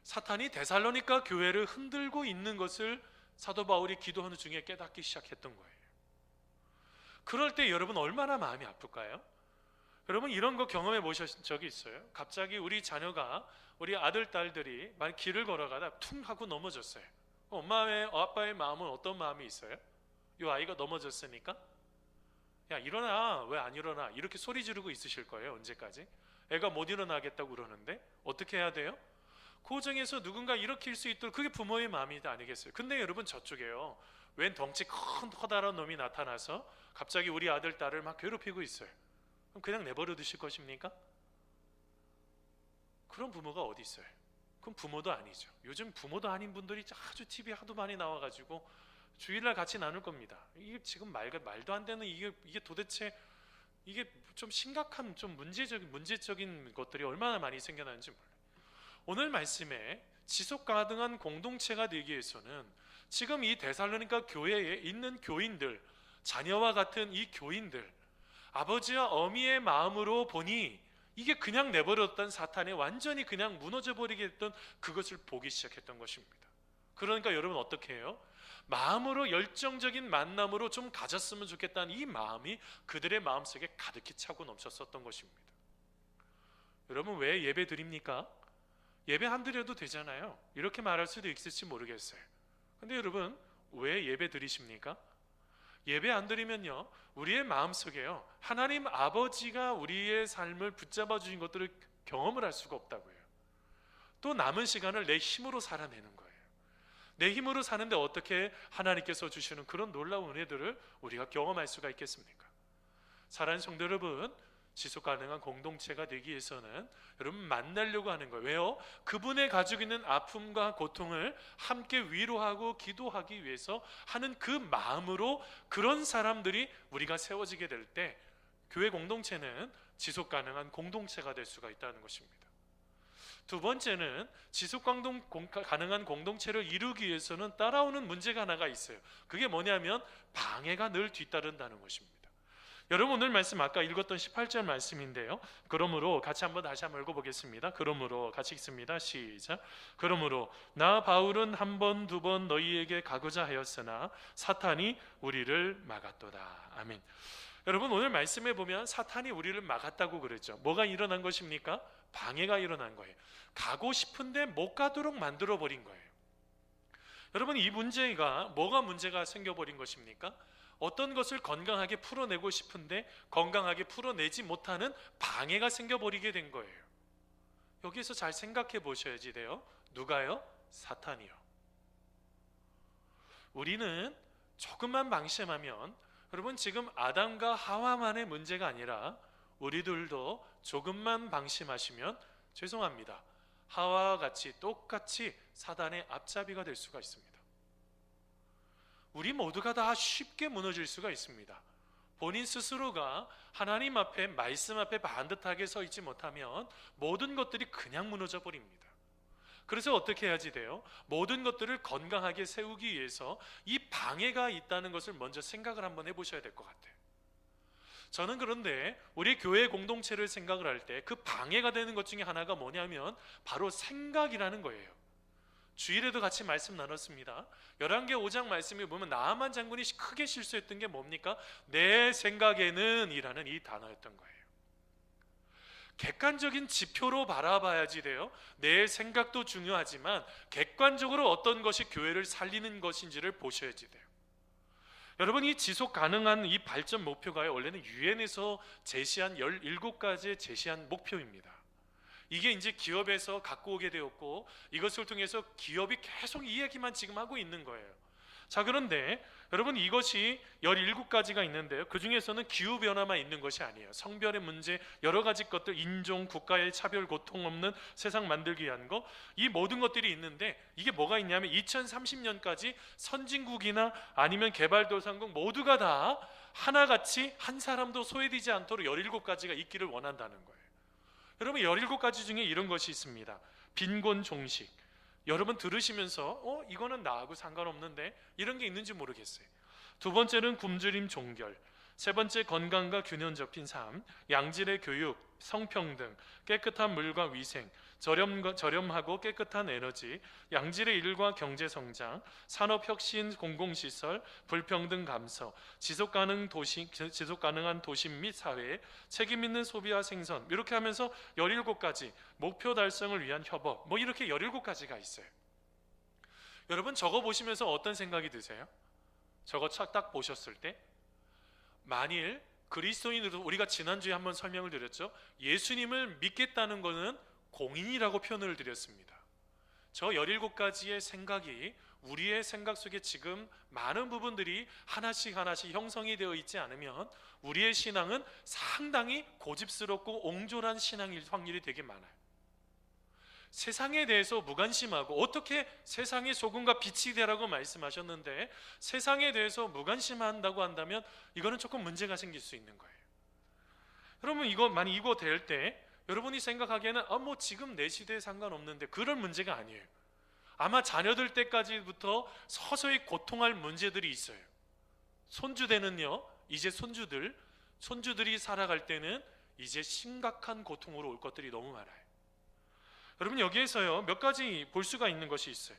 S2: 사탄이 데살로니가 교회를 흔들고 있는 것을 사도 바울이 기도하는 중에 깨닫기 시작했던 거예요. 그럴 때 여러분 얼마나 마음이 아플까요? 여러분, 이런 거 경험해 보신 적이 있어요? 갑자기 우리 자녀가, 우리 아들 딸들이 막 길을 걸어가다 퉁 하고 넘어졌어요. 엄마의 아빠의 마음은 어떤 마음이 있어요? 이 아이가 넘어졌으니까 야 일어나, 왜 안 일어나, 이렇게 소리 지르고 있으실 거예요. 언제까지? 애가 못 일어나겠다고 그러는데 어떻게 해야 돼요? 고정해서 누군가 일으킬 수 있도록, 그게 부모의 마음이 아니겠어요? 근데 여러분, 저쪽에요, 웬 덩치 큰 커다란 놈이 나타나서 갑자기 우리 아들 딸을 막 괴롭히고 있어요. 그럼 그냥 내버려 두실 것입니까? 그런 부모가 어디 있어요? 그럼 부모도 아니죠. 요즘 부모도 아닌 분들이 아주 TV 하도 많이 나와가지고 주일날 같이 나눌 겁니다. 이게 지금 말도 안 되는, 이게 도대체 이게 좀 심각한, 좀 문제적인 것들이 얼마나 많이 생겨나는지 몰라요. 오늘 말씀에 지속 가능한 공동체가 되기 위해서는 지금 이 데살로니가 교회에 있는 교인들, 자녀와 같은 이 교인들, 아버지와 어미의 마음으로 보니 이게 그냥 내버렸던 사탄에 완전히 그냥 무너져 버리게 했던 그것을 보기 시작했던 것입니다. 그러니까 여러분 어떻게 해요? 마음으로 열정적인 만남으로 좀 가졌으면 좋겠다는 이 마음이 그들의 마음속에 가득히 차고 넘쳤었던 것입니다. 여러분, 왜 예배 드립니까? 예배 안 드려도 되잖아요. 이렇게 말할 수도 있을지 모르겠어요. 근데 여러분, 왜 예배 드리십니까? 예배 안 드리면요, 우리의 마음속에요, 하나님 아버지가 우리의 삶을 붙잡아 주신 것들을 경험을 할 수가 없다고요. 또 남은 시간을 내 힘으로 살아내는 거예요. 내 힘으로 사는데 어떻게 하나님께서 주시는 그런 놀라운 은혜들을 우리가 경험할 수가 있겠습니까? 사랑하는 성도 여러분, 지속 가능한 공동체가 되기 위해서는 여러분 만나려고 하는 거예요. 왜요? 그분의 가지고 있는 아픔과 고통을 함께 위로하고 기도하기 위해서 하는 그 마음으로 그런 사람들이 우리가 세워지게 될 때 교회 공동체는 지속 가능한 공동체가 될 수가 있다는 것입니다. 두 번째는 지속 가능한 공동체를 이루기 위해서는 따라오는 문제가 하나가 있어요. 그게 뭐냐면 방해가 늘 뒤따른다는 것입니다. 여러분, 오늘 말씀 아까 읽었던 18절 말씀인데요. 그러므로 다시 한번 읽어보겠습니다. 그러므로 같이 읽습니다. 시작. 그러므로 나 바울은 한 번, 두 번 너희에게 가고자 하였으나 사탄이 우리를 막았도다. 아멘. 여러분, 오늘 말씀에 보면 사탄이 우리를 막았다고 그랬죠. 뭐가 일어난 것입니까? 방해가 일어난 거예요. 가고 싶은데 못 가도록 만들어 버린 거예요. 여러분, 이 문제가 뭐가 문제가 생겨버린 것입니까? 어떤 것을 건강하게 풀어내고 싶은데 건강하게 풀어내지 못하는 방해가 생겨버리게 된 거예요. 여기서 잘 생각해 보셔야지 돼요. 누가요? 사탄이요. 우리는 조금만 방심하면, 여러분, 지금 아담과 하와만의 문제가 아니라 우리들도 조금만 방심하시면 죄송합니다, 하와와 같이 똑같이 사단의 앞잡이가 될 수가 있습니다. 우리 모두가 다 쉽게 무너질 수가 있습니다. 본인 스스로가 하나님 앞에, 말씀 앞에 반듯하게 서 있지 못하면 모든 것들이 그냥 무너져 버립니다. 그래서 어떻게 해야지 돼요? 모든 것들을 건강하게 세우기 위해서 이 방해가 있다는 것을 먼저 생각을 한번 해보셔야 될 것 같아요. 저는 그런데 우리 교회 공동체를 생각을 할 때 그 방해가 되는 것 중에 하나가 뭐냐면 바로 생각이라는 거예요. 주일에도 같이 말씀 나눴습니다. 열왕기 5장 말씀에 보면 나아만 장군이 크게 실수했던 게 뭡니까? 내 생각에는 이라는 이 단어였던 거예요. 객관적인 지표로 바라봐야지 돼요. 내 생각도 중요하지만 객관적으로 어떤 것이 교회를 살리는 것인지를 보셔야지 돼요. 여러분, 이 지속 가능한 이 발전 목표가요, 원래는 유엔에서 제시한 17가지의 제시한 목표입니다. 이게 이제 기업에서 갖고 오게 되었고 이것을 통해서 기업이 계속 이 얘기만 지금 하고 있는 거예요. 자, 그런데 여러분, 이것이 17가지가 있는데요, 그 중에서는 기후변화만 있는 것이 아니에요. 성별의 문제, 여러 가지 것들, 인종, 국가의 차별, 고통 없는 세상 만들기 위한 거, 이 모든 것들이 있는데 이게 뭐가 있냐면 2030년까지 선진국이나 아니면 개발도상국 모두가 다 하나같이 한 사람도 소외되지 않도록 17가지가 있기를 원한다는 거예요. 여러분, 17가지 중에 이런 것이 있습니다. 빈곤 종식. 여러분 들으시면서 이거는 나하고 상관없는데 이런 게 있는지 모르겠어요. 두 번째는 굶주림 종결. 세 번째, 건강과 균형 접힌 삶. 양질의 교육, 성평등, 깨끗한 물과 위생, 저렴하고 깨끗한 에너지, 양질의 일과 경제 성장, 산업 혁신, 공공시설, 불평등 감소, 지속 가능한 도심 및 사회, 책임 있는 소비와 생선, 이렇게 하면서 17가지 목표 달성을 위한 협업, 뭐 이렇게 17가지가 있어요. 여러분, 저거 보시면서 어떤 생각이 드세요? 저거 딱 보셨을 때 만일 그리스도인으로, 우리가 지난주에 한번 설명을 드렸죠. 예수님을 믿겠다는 것은 공인이라고 표현을 드렸습니다. 저 17가지의 생각이 우리의 생각 속에 지금 많은 부분들이 하나씩 형성이 되어 있지 않으면 우리의 신앙은 상당히 고집스럽고 옹졸한 신앙일 확률이 되게 많아요. 세상에 대해서 무관심하고, 어떻게 세상이 소금과 빛이 되라고 말씀하셨는데 세상에 대해서 무관심한다고 한다면 이거는 조금 문제가 생길 수 있는 거예요. 여러분, 만약 이거 될 때 여러분이 생각하기에는 뭐 지금 내 시대에 상관없는데, 그런 문제가 아니에요. 아마 자녀들 때까지부터 서서히 고통할 문제들이 있어요. 손주 때는요, 이제 손주들이 살아갈 때는 이제 심각한 고통으로 올 것들이 너무 많아요. 여러분, 여기에서요 몇 가지 볼 수가 있는 것이 있어요.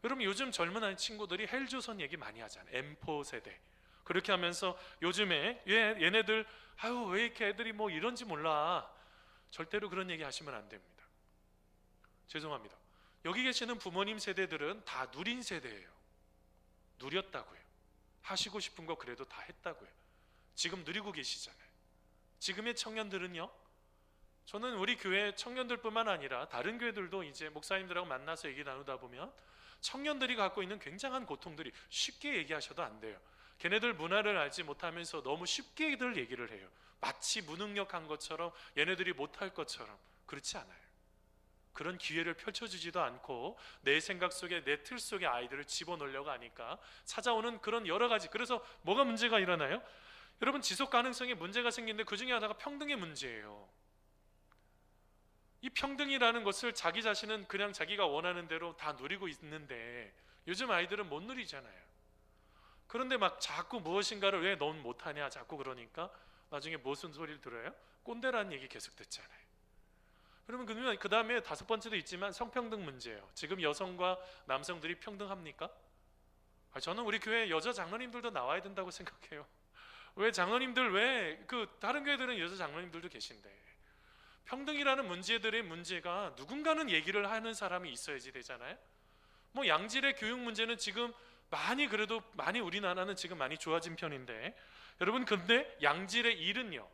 S2: 여러분, 요즘 젊은 친구들이 헬조선 얘기 많이 하잖아요. M4 세대. 그렇게 하면서 요즘에 얘네들 왜 이렇게 애들이 뭐 이런지 몰라. 절대로 그런 얘기 하시면 안 됩니다. 죄송합니다. 여기 계시는 부모님 세대들은 다 누린 세대예요. 누렸다고요. 하시고 싶은 거 그래도 다 했다고요. 지금 누리고 계시잖아요. 지금의 청년들은요, 저는 우리 교회 청년들뿐만 아니라 다른 교회들도 이제 목사님들하고 만나서 얘기 나누다 보면 청년들이 갖고 있는 굉장한 고통들이 쉽게 얘기하셔도 안 돼요. 걔네들 문화를 알지 못하면서 너무 쉽게들 얘기를 해요. 마치 무능력한 것처럼, 얘네들이 못할 것처럼. 그렇지 않아요. 그런 기회를 펼쳐주지도 않고 내 생각 속에, 내 틀 속에 아이들을 집어넣으려고 하니까 찾아오는 그런 여러 가지. 그래서 뭐가 문제가 일어나요? 여러분, 지속 가능성에 문제가 생기는데 그 중에 하나가 평등의 문제예요. 이 평등이라는 것을 자기 자신은 그냥 자기가 원하는 대로 다 누리고 있는데 요즘 아이들은 못 누리잖아요. 그런데 막 자꾸 무엇인가를 왜 넌 못하냐 자꾸 그러니까 나중에 무슨 소리를 들어요? 꼰대라는 얘기 계속 듣잖아요. 그러면 그 다음에 다섯 번째도 있지만 성평등 문제예요. 지금 여성과 남성들이 평등합니까? 저는 우리 교회 여자 장로님들도 나와야 된다고 생각해요. 왜 장로님들 왜 다른 교회들은 여자 장로님들도 계신데 평등이라는 문제가 누군가는 얘기를 하는 사람이 있어야지 되잖아요. 뭐 양질의 교육 문제는 지금 그래도 많이 우리나라는 지금 많이 좋아진 편인데 여러분 근데 양질의 일은요.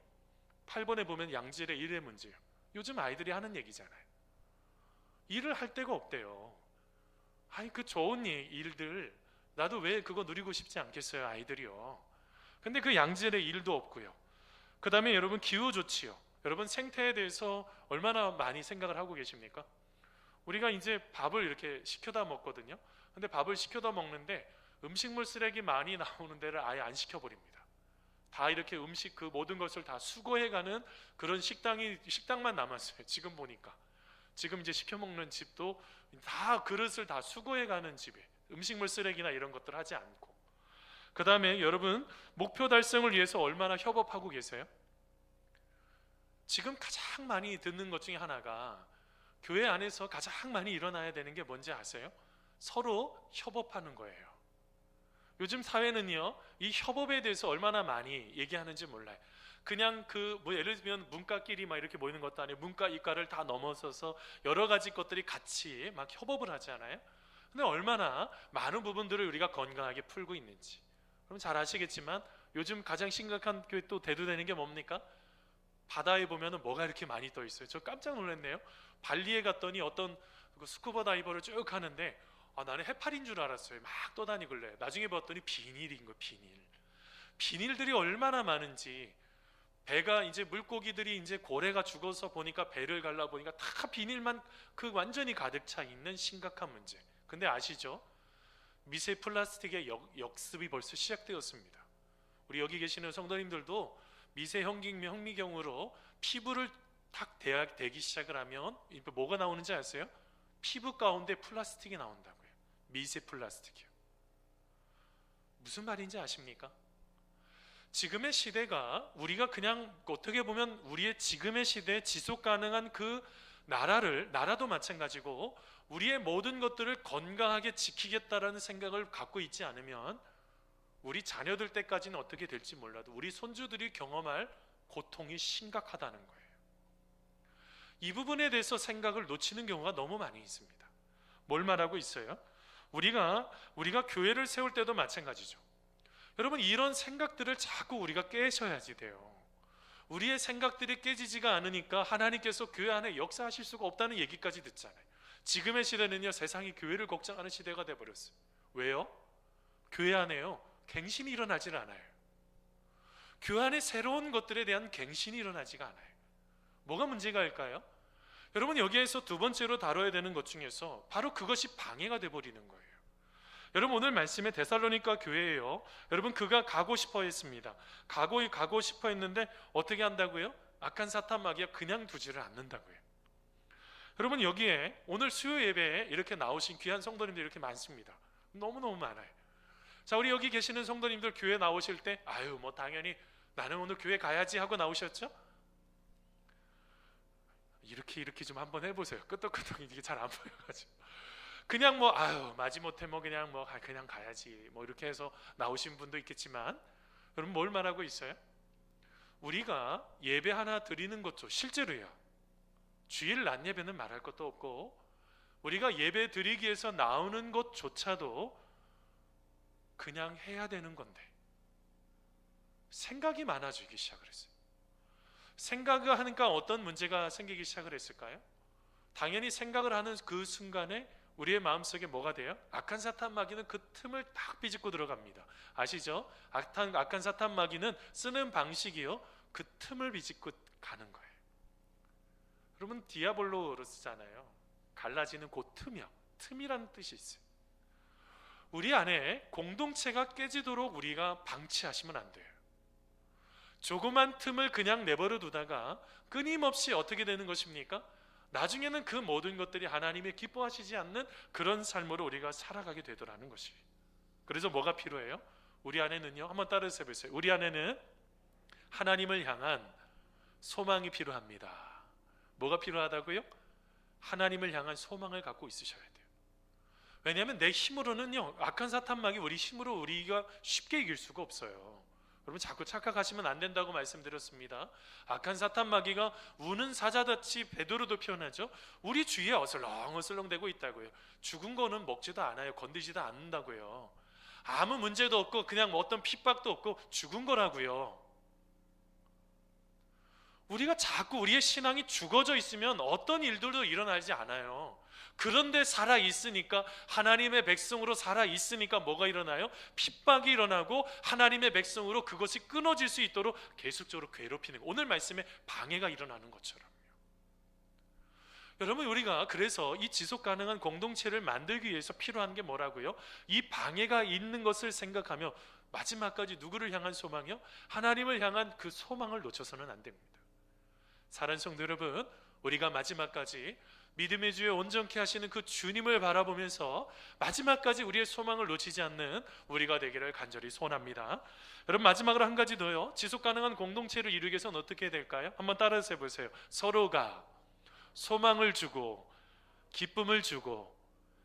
S2: 8번에 보면 양질의 일의 문제예요. 요즘 아이들이 하는 얘기잖아요. 일을 할 데가 없대요. 그 좋은 일들 나도 왜 그거 누리고 싶지 않겠어요 아이들이요. 근데 그 양질의 일도 없고요. 그 다음에 여러분 기후 좋지요. 여러분 생태에 대해서 얼마나 많이 생각을 하고 계십니까? 우리가 이제 밥을 이렇게 시켜다 먹거든요. 근데 밥을 시켜다 먹는데 음식물 쓰레기 많이 나오는 데를 아예 안 시켜버립니다. 다 이렇게 음식 모든 것을 다 수거해가는 그런 식당만 남았어요. 지금 보니까 지금 이제 시켜 먹는 집도 다 그릇을 다 수거해가는 집에 음식물 쓰레기나 이런 것들 하지 않고. 그 다음에 여러분 목표 달성을 위해서 얼마나 협업하고 계세요? 지금 가장 많이 듣는 것 중에 하나가 교회 안에서 가장 많이 일어나야 되는 게 뭔지 아세요? 서로 협업하는 거예요. 요즘 사회는요 이 협업에 대해서 얼마나 많이 얘기하는지 몰라요. 그냥 예를 들면 문과끼리 막 이렇게 모이는 것도 아니고 문과 이과를 다 넘어서서 여러 가지 것들이 같이 막 협업을 하잖아요. 근데 얼마나 많은 부분들을 우리가 건강하게 풀고 있는지 그럼 잘 아시겠지만 요즘 가장 심각한 또 대두되는 게 뭡니까? 바다에 보면은 뭐가 이렇게 많이 떠 있어요. 저 깜짝 놀랐네요. 발리에 갔더니 어떤 스쿠버 다이버를 쭉 하는데 나는 해파리인 줄 알았어요. 막 떠다니길래 나중에 봤더니 비닐인 거예요. 비닐들이 얼마나 많은지. 배가 이제 물고기들이 이제 고래가 죽어서 보니까 배를 갈라 보니까 다 비닐만 완전히 가득 차 있는 심각한 문제. 근데 아시죠? 미세 플라스틱의 역습이 벌써 시작되었습니다. 우리 여기 계시는 성도님들도 미세 현미경으로 피부를 탁 대기 시작을 하면 뭐가 나오는지 아세요? 피부 가운데 플라스틱이 나온다고요. 미세 플라스틱이요. 무슨 말인지 아십니까? 지금의 시대가 우리가 그냥 어떻게 보면 우리의 지금의 시대에 지속 가능한 나라도 마찬가지고 우리의 모든 것들을 건강하게 지키겠다라는 생각을 갖고 있지 않으면 우리 자녀들 때까지는 어떻게 될지 몰라도 우리 손주들이 경험할 고통이 심각하다는 거예요. 이 부분에 대해서 생각을 놓치는 경우가 너무 많이 있습니다. 뭘 말하고 있어요? 우리가 교회를 세울 때도 마찬가지죠. 여러분 이런 생각들을 자꾸 우리가 깨셔야지 돼요. 우리의 생각들이 깨지지가 않으니까 하나님께서 교회 안에 역사하실 수가 없다는 얘기까지 듣잖아요. 지금의 시대는요 세상이 교회를 걱정하는 시대가 돼버렸어요. 왜요? 교회 안에요 갱신이 일어나질 않아요. 교회 안에 새로운 것들에 대한 갱신이 일어나지가 않아요. 뭐가 문제가일까요? 여러분 여기에서 두 번째로 다뤄야 되는 것 중에서 바로 그것이 방해가 돼버리는 거예요. 여러분 오늘 말씀에 데살로니가 교회예요. 여러분 그가 가고 싶어 했습니다. 가고 싶어 했는데 어떻게 한다고요? 악한 사탄 마귀가 그냥 두지를 않는다고요. 여러분 여기에 오늘 수요 예배에 이렇게 나오신 귀한 성도님들 이렇게 많습니다. 너무너무 많아요. 자 우리 여기 계시는 성도님들 교회 나오실 때 뭐 당연히 나는 오늘 교회 가야지 하고 나오셨죠? 이렇게 좀 한번 해보세요. 끄떡끄떡 이게 잘 안 보여가지고 그냥 마지못해 그냥 가야지 이렇게 해서 나오신 분도 있겠지만 여러분 뭘 말하고 있어요? 우리가 예배 하나 드리는 것도 실제로요 주일 낮 예배는 말할 것도 없고 우리가 예배 드리기 위해서 나오는 것조차도 그냥 해야 되는 건데 생각이 많아지기 시작을 했어요. 생각을 하니까 어떤 문제가 생기기 시작을 했을까요? 당연히 생각을 하는 그 순간에 우리의 마음속에 뭐가 돼요? 악한 사탄 마귀는 그 틈을 딱 비집고 들어갑니다. 아시죠? 악한 사탄 마귀는 쓰는 방식이요 그 틈을 비집고 가는 거예요. 여러분 디아볼로로 쓰잖아요. 갈라지는 그 틈이라는 뜻이 있어요. 우리 안에 공동체가 깨지도록 우리가 방치하시면 안 돼요. 조그만 틈을 그냥 내버려 두다가 끊임없이 어떻게 되는 것입니까? 나중에는 그 모든 것들이 하나님이 기뻐하시지 않는 그런 삶으로 우리가 살아가게 되더라는 것이에요. 그래서 뭐가 필요해요? 우리 안에는요, 한번 따라서 해보세요. 우리 안에는 하나님을 향한 소망이 필요합니다. 뭐가 필요하다고요? 하나님을 향한 소망을 갖고 있으셔야 돼요. 왜냐하면 내 힘으로는요, 악한 사탄막이 우리 힘으로 우리가 쉽게 이길 수가 없어요. 여러분 자꾸 착각하시면 안 된다고 말씀드렸습니다. 악한 사탄마귀가 우는 사자같이 베드로도 표현하죠. 우리 주위에 어슬렁어슬렁대고 있다고요. 죽은 거는 먹지도 않아요. 건드지도 않는다고요. 아무 문제도 없고 그냥 뭐 어떤 핍박도 없고 죽은 거라고요. 우리가 자꾸 우리의 신앙이 죽어져 있으면 어떤 일들도 일어나지 않아요. 그런데 살아 있으니까, 하나님의 백성으로 살아 있으니까 뭐가 일어나요? 핍박이 일어나고 하나님의 백성으로 그것이 끊어질 수 있도록 계속적으로 괴롭히는, 오늘 말씀에 방해가 일어나는 것처럼요. 여러분, 우리가 그래서 이 지속 가능한 공동체를 만들기 위해서 필요한 게 뭐라고요? 이 방해가 있는 것을 생각하며 마지막까지 누구를 향한 소망이요? 하나님을 향한 그 소망을 놓쳐서는 안 됩니다. 사랑하는 성도 여러분, 우리가 마지막까지 믿음의 주에 온전케 하시는 그 주님을 바라보면서 마지막까지 우리의 소망을 놓치지 않는 우리가 되기를 간절히 소원합니다. 여러분, 마지막으로 한 가지 더요. 지속 가능한 공동체를 이루기 위해서는 어떻게 해야 될까요? 한번 따라서 해보세요. 서로가 소망을 주고 기쁨을 주고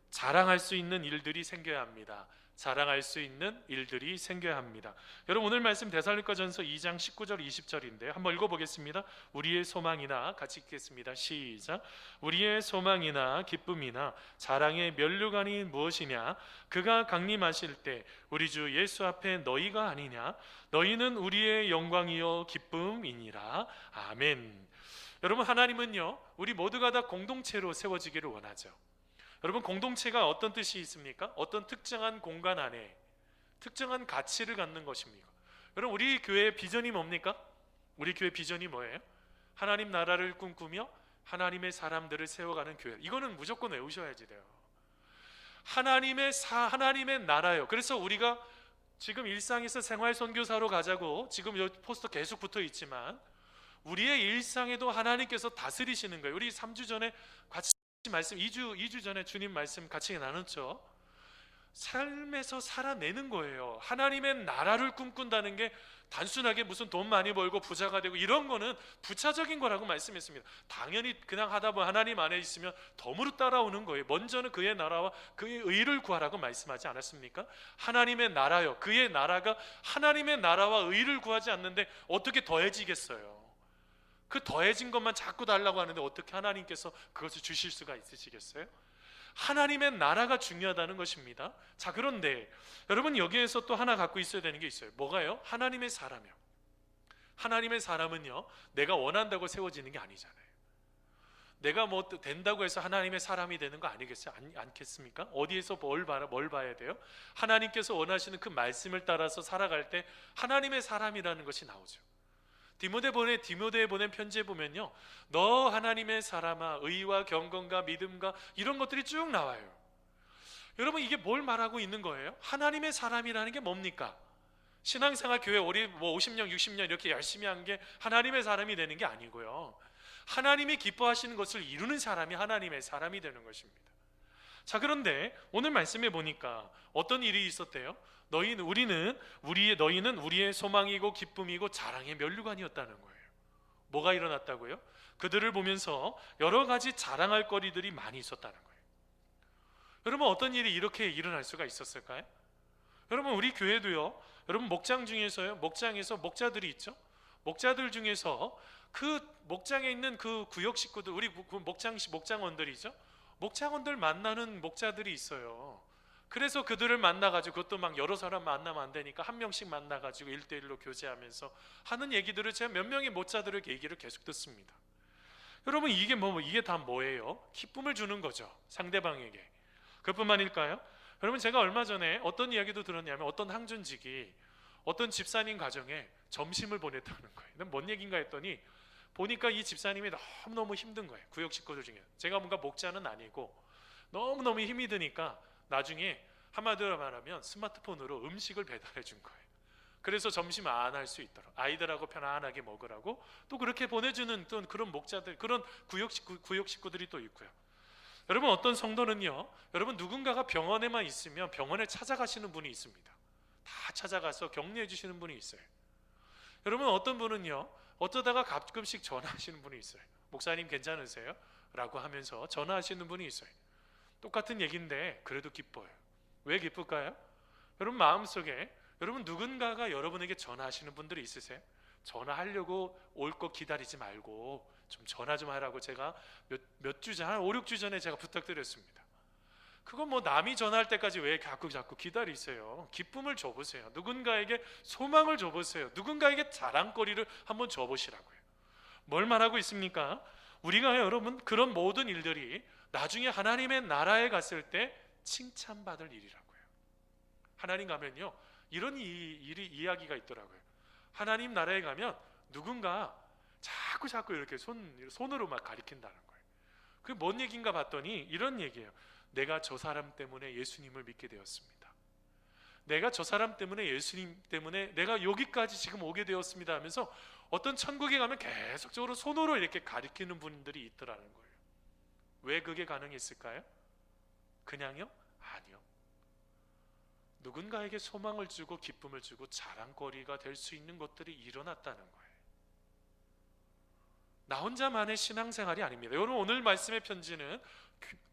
S2: 자랑할 수 있는 일들이 생겨야 합니다. 자랑할 수 있는 일들이 생겨야 합니다. 여러분, 오늘 말씀 데살로니가전서 2장 19절 20절인데요. 한번 읽어보겠습니다. 우리의 소망이나, 같이 읽겠습니다. 시작. 우리의 소망이나 기쁨이나 자랑의 면류관이 무엇이냐? 그가 강림하실 때 우리 주 예수 앞에 너희가 아니냐? 너희는 우리의 영광이요 기쁨이니라. 아멘. 여러분, 하나님은요, 우리 모두가 다 공동체로 세워지기를 원하죠. 여러분, 공동체가 어떤 뜻이 있습니까? 어떤 특정한 공간 안에 특정한 가치를 갖는 것입니까? 여러분, 우리 교회의 비전이 뭡니까? 우리 교회 비전이 뭐예요? 하나님 나라를 꿈꾸며 하나님의 사람들을 세워가는 교회. 이거는 무조건 외우셔야지 돼요. 하나님의 나라요. 그래서 우리가 지금 일상에서 생활 선교사로 가자고 지금 이 포스터 계속 붙어 있지만, 우리의 일상에도 하나님께서 다스리시는 거예요. 우리 3주 전에 같이 말씀, 2주 전에 주님 말씀 같이 나눴죠. 삶에서 살아내는 거예요. 하나님의 나라를 꿈꾼다는 게 단순하게 무슨 돈 많이 벌고 부자가 되고 이런 거는 부차적인 거라고 말씀했습니다. 당연히 그냥 하다 보면 하나님 안에 있으면 덤으로 따라오는 거예요. 먼저는 그의 나라와 그의 의를 구하라고 말씀하지 않았습니까? 하나님의 나라요. 그의 나라가, 하나님의 나라와 의를 구하지 않는데 어떻게 더해지겠어요? 그 더해진 것만 자꾸 달라고 하는데 어떻게 하나님께서 그것을 주실 수가 있으시겠어요? 하나님의 나라가 중요하다는 것입니다. 자, 그런데 여러분, 여기에서 또 하나 갖고 있어야 되는 게 있어요. 뭐가요? 하나님의 사람이요. 하나님의 사람은요, 내가 원한다고 세워지는 게 아니잖아요. 내가 뭐 된다고 해서 하나님의 사람이 되는 거 아니겠어요? 않겠습니까? 어디에서 뭘 봐야 돼요? 하나님께서 원하시는 그 말씀을 따라서 살아갈 때 하나님의 사람이라는 것이 나오죠. 디모데에 보낸 편지에 보면요, 너 하나님의 사람아, 의와 경건과 믿음과 이런 것들이 쭉 나와요. 여러분, 이게 뭘 말하고 있는 거예요? 하나님의 사람이라는 게 뭡니까? 신앙생활 교회 우리 뭐 50년 60년 이렇게 열심히 한 게 하나님의 사람이 되는 게 아니고요, 하나님이 기뻐하시는 것을 이루는 사람이 하나님의 사람이 되는 것입니다. 자, 그런데 오늘 말씀에 보니까 어떤 일이 있었대요? 너희는 우리의 소망이고 기쁨이고 자랑의 면류관이었다는 거예요. 뭐가 일어났다고요? 그들을 보면서 여러 가지 자랑할 거리들이 많이 있었다는 거예요. 여러분, 어떤 일이 이렇게 일어날 수가 있었을까요? 여러분, 우리 교회도요, 여러분 목장에서 목자들이 있죠. 목자들 중에서 그 목장에 있는 그 구역 식구들, 우리 목장원들이죠. 목장원들 만나는 목자들이 있어요. 그래서 그들을 만나가지고, 그것도 막 여러 사람 만나면 안 되니까 한 명씩 만나가지고 1대1로 교제하면서 하는 얘기들을 제가 몇 명의 목자들의 얘기를 계속 듣습니다. 여러분, 이게 다 뭐예요? 기쁨을 주는 거죠, 상대방에게. 그뿐만일까요? 여러분, 제가 얼마 전에 어떤 이야기도 들었냐면, 어떤 항준직이 어떤 집사님 가정에 점심을 보냈다는 거예요. 뭔 얘기인가 했더니 보니까 이 집사님이 너무너무 힘든 거예요. 구역 식구들 중에. 제가 뭔가 목자는 아니고 너무너무 힘이 드니까 나중에 한마디로 말하면 스마트폰으로 음식을 배달해 준 거예요. 그래서 점심 안 할 수 있도록 아이들하고 편안하게 먹으라고 또 그렇게 보내주는 또 그런 목자들, 그런 구역 식구들이 또 있고요. 여러분, 어떤 성도는요, 여러분 누군가가 병원에만 있으면 병원에 찾아가시는 분이 있습니다. 다 찾아가서 격려해 주시는 분이 있어요. 여러분, 어떤 분은요, 어쩌다가 가끔씩 전화하시는 분이 있어요. 목사님 괜찮으세요? 라고 하면서 전화하시는 분이 있어요. 똑같은 얘기인데 그래도 기뻐요. 왜 기쁠까요? 여러분 마음속에 여러분 누군가가 여러분에게 전화하시는 분들이 있으세요? 전화하려고 올 거 기다리지 말고 좀 전화 좀 하라고 제가 몇 주 전, 한 5, 6주 전에 제가 부탁드렸습니다. 그건 뭐 남이 전화할 때까지 왜 자꾸 기다리세요? 기쁨을 줘보세요. 누군가에게 소망을 줘보세요. 누군가에게 자랑거리를 한번 줘보시라고요. 뭘 말하고 있습니까? 우리가 여러분 그런 모든 일들이 나중에 하나님의 나라에 갔을 때 칭찬받을 일이라고요. 하나님 가면요, 이런 이야기가 있더라고요. 하나님 나라에 가면 누군가 자꾸 이렇게 손으로 막 가리킨다는 거예요. 그게 뭔 얘기인가 봤더니 이런 얘기예요. 내가 저 사람 때문에 예수님을 믿게 되었습니다. 내가 저 사람 때문에 예수님 때문에 내가 여기까지 지금 오게 되었습니다 하면서 어떤 천국에 가면 계속적으로 손으로 이렇게 가리키는 분들이 있더라는 거예요. 왜 그게 가능했을까요? 그냥요? 아니요. 누군가에게 소망을 주고 기쁨을 주고 자랑거리가 될 수 있는 것들이 일어났다는 거예요. 나 혼자만의 신앙생활이 아닙니다. 여러분, 오늘 말씀의 편지는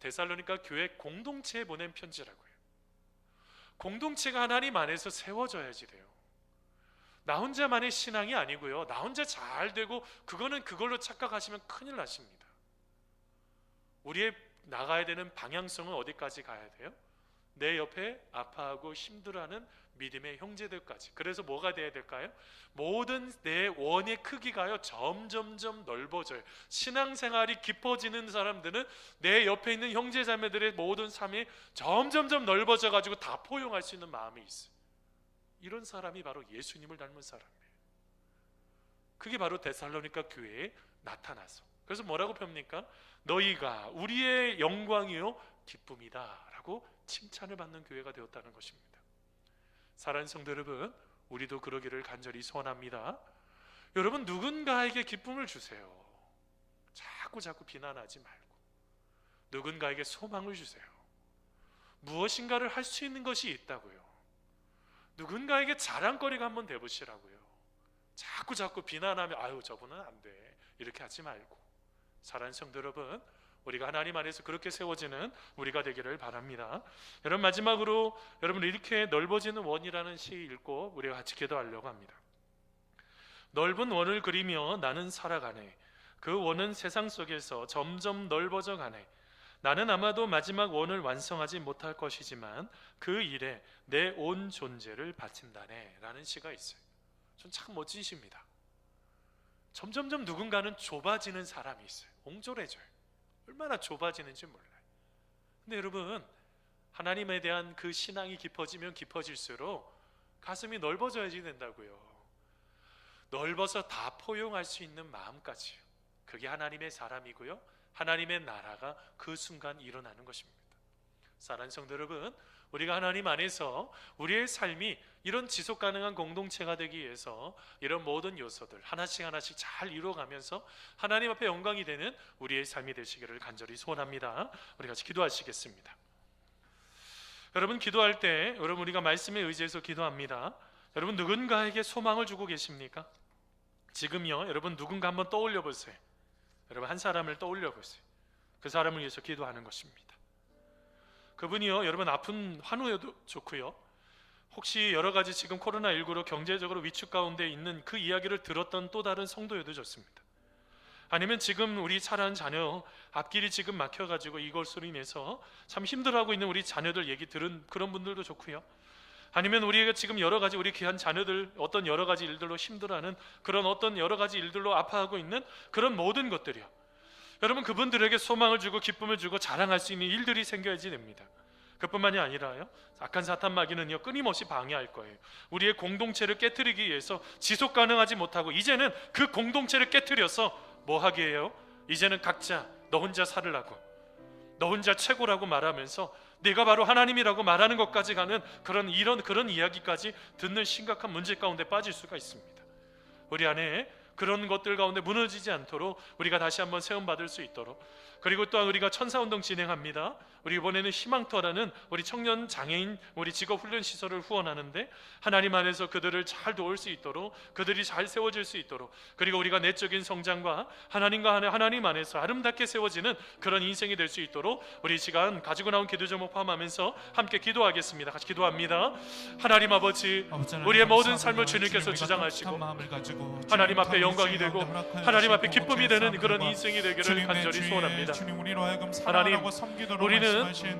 S2: 데살로니가 교회 공동체에 보낸 편지라고요. 공동체가 하나님 안에서 세워져야지 돼요. 나 혼자만의 신앙이 아니고요, 나 혼자 잘 되고 그거는 그걸로 착각하시면 큰일 나십니다. 우리의 나가야 되는 방향성은 어디까지 가야 돼요? 내 옆에 아파하고 힘들어하는 믿음의 형제들까지. 그래서 뭐가 돼야 될까요? 모든 내 원의 크기가요 점점점 넓어져요. 신앙생활이 깊어지는 사람들은 내 옆에 있는 형제자매들의 모든 삶이 점점점 넓어져 가지고 다 포용할 수 있는 마음이 있어요. 이런 사람이 바로 예수님을 닮은 사람이에요. 그게 바로 데살로니가 교회에 나타나서, 그래서 뭐라고 펴니까 너희가 우리의 영광이요 기쁨이다 라고 칭찬을 받는 교회가 되었다는 것입니다. 사랑하는 성도 여러분, 우리도 그러기를 간절히 소원합니다. 여러분, 누군가에게 기쁨을 주세요. 자꾸 비난하지 말고 누군가에게 소망을 주세요. 무엇인가를 할 수 있는 것이 있다고요. 누군가에게 자랑거리가 한번 돼보시라고요. 자꾸 비난하면 아유 저분은 안 돼 이렇게 하지 말고, 사랑하는 성도 여러분, 우리가 하나님 안에서 그렇게 세워지는 우리가 되기를 바랍니다. 여러분, 마지막으로 여러분 이렇게 넓어지는 원이라는 시 읽고 우리가 같이 기도하려고 합니다. 넓은 원을 그리며 나는 살아가네. 그 원은 세상 속에서 점점 넓어져 가네. 나는 아마도 마지막 원을 완성하지 못할 것이지만 그 일에 내 온 존재를 바친다네 라는 시가 있어요. 전 참 멋진 시입니다. 점점점 누군가는 좁아지는 사람이 있어요. 옹졸해져요. 얼마나 좁아지는지 몰라요. 근데 여러분, 하나님에 대한 그 신앙이 깊어지면 깊어질수록 가슴이 넓어져야지 된다고요. 넓어서 다 포용할 수 있는 마음까지요. 그게 하나님의 사람이고요, 하나님의 나라가 그 순간 일어나는 것입니다. 사랑하는 성도 여러분, 우리가 하나님 안에서 우리의 삶이 이런 지속 가능한 공동체가 되기 위해서 이런 모든 요소들 하나씩 잘 이루어가면서 하나님 앞에 영광이 되는 우리의 삶이 되시기를 간절히 소원합니다. 우리 같이 기도하시겠습니다. 여러분, 기도할 때 여러분 우리가 말씀에 의지해서 기도합니다. 여러분, 누군가에게 소망을 주고 계십니까? 지금요, 여러분 누군가 한번 떠올려 보세요. 여러분, 한 사람을 떠올려 보세요. 그 사람을 위해서 기도하는 것입니다. 그분이요, 여러분 아픈 환우여도 좋고요, 혹시 여러 가지 지금 코로나19로 경제적으로 위축 가운데 있는 그 이야기를 들었던 또 다른 성도여도 좋습니다. 아니면 지금 우리 자라는 자녀 앞길이 지금 막혀가지고 이것으로 인해서 참 힘들어하고 있는 우리 자녀들 얘기 들은 그런 분들도 좋고요, 아니면 우리가 지금 여러 가지 우리 귀한 자녀들 어떤 여러 가지 일들로 힘들어하는 그런 어떤 여러 가지 일들로 아파하고 있는 그런 모든 것들이요, 여러분 그분들에게 소망을 주고 기쁨을 주고 자랑할 수 있는 일들이 생겨야지 됩니다. 그뿐만이 아니라요, 악한 사탄 마귀는요 끊임없이 방해할 거예요. 우리의 공동체를 깨트리기 위해서 지속 가능하지 못하고 이제는 그 공동체를 깨트려서 뭐 하게 해요? 이제는 각자 너 혼자 살으라고, 너 혼자 최고라고 말하면서 네가 바로 하나님이라고 말하는 것까지 가는 그런 이야기까지 듣는 심각한 문제 가운데 빠질 수가 있습니다. 우리 안에 그런 것들 가운데 무너지지 않도록 우리가 다시 한번 세움받을 수 있도록, 그리고 또한 우리가 천사운동 진행합니다. 우리 이번에는 희망터라는 우리 청년 장애인 우리 직업훈련 시설을 후원하는데, 하나님 안에서 그들을 잘 도울 수 있도록, 그들이 잘 세워질 수 있도록, 그리고 우리가 내적인 성장과 하나님 안에서 아름답게 세워지는 그런 인생이 될 수 있도록 우리 시간 가지고 나온 기도 제목 포함하면서 함께 기도하겠습니다. 같이 기도합니다. 하나님 아버지, 우리의 모든 삶을 주님께서 주장하시고 하나님 앞에 영광이 되고 하나님 앞에 기쁨이 되는 그런 인생이 되기를 간절히 소원합니다. 하나님, 우리는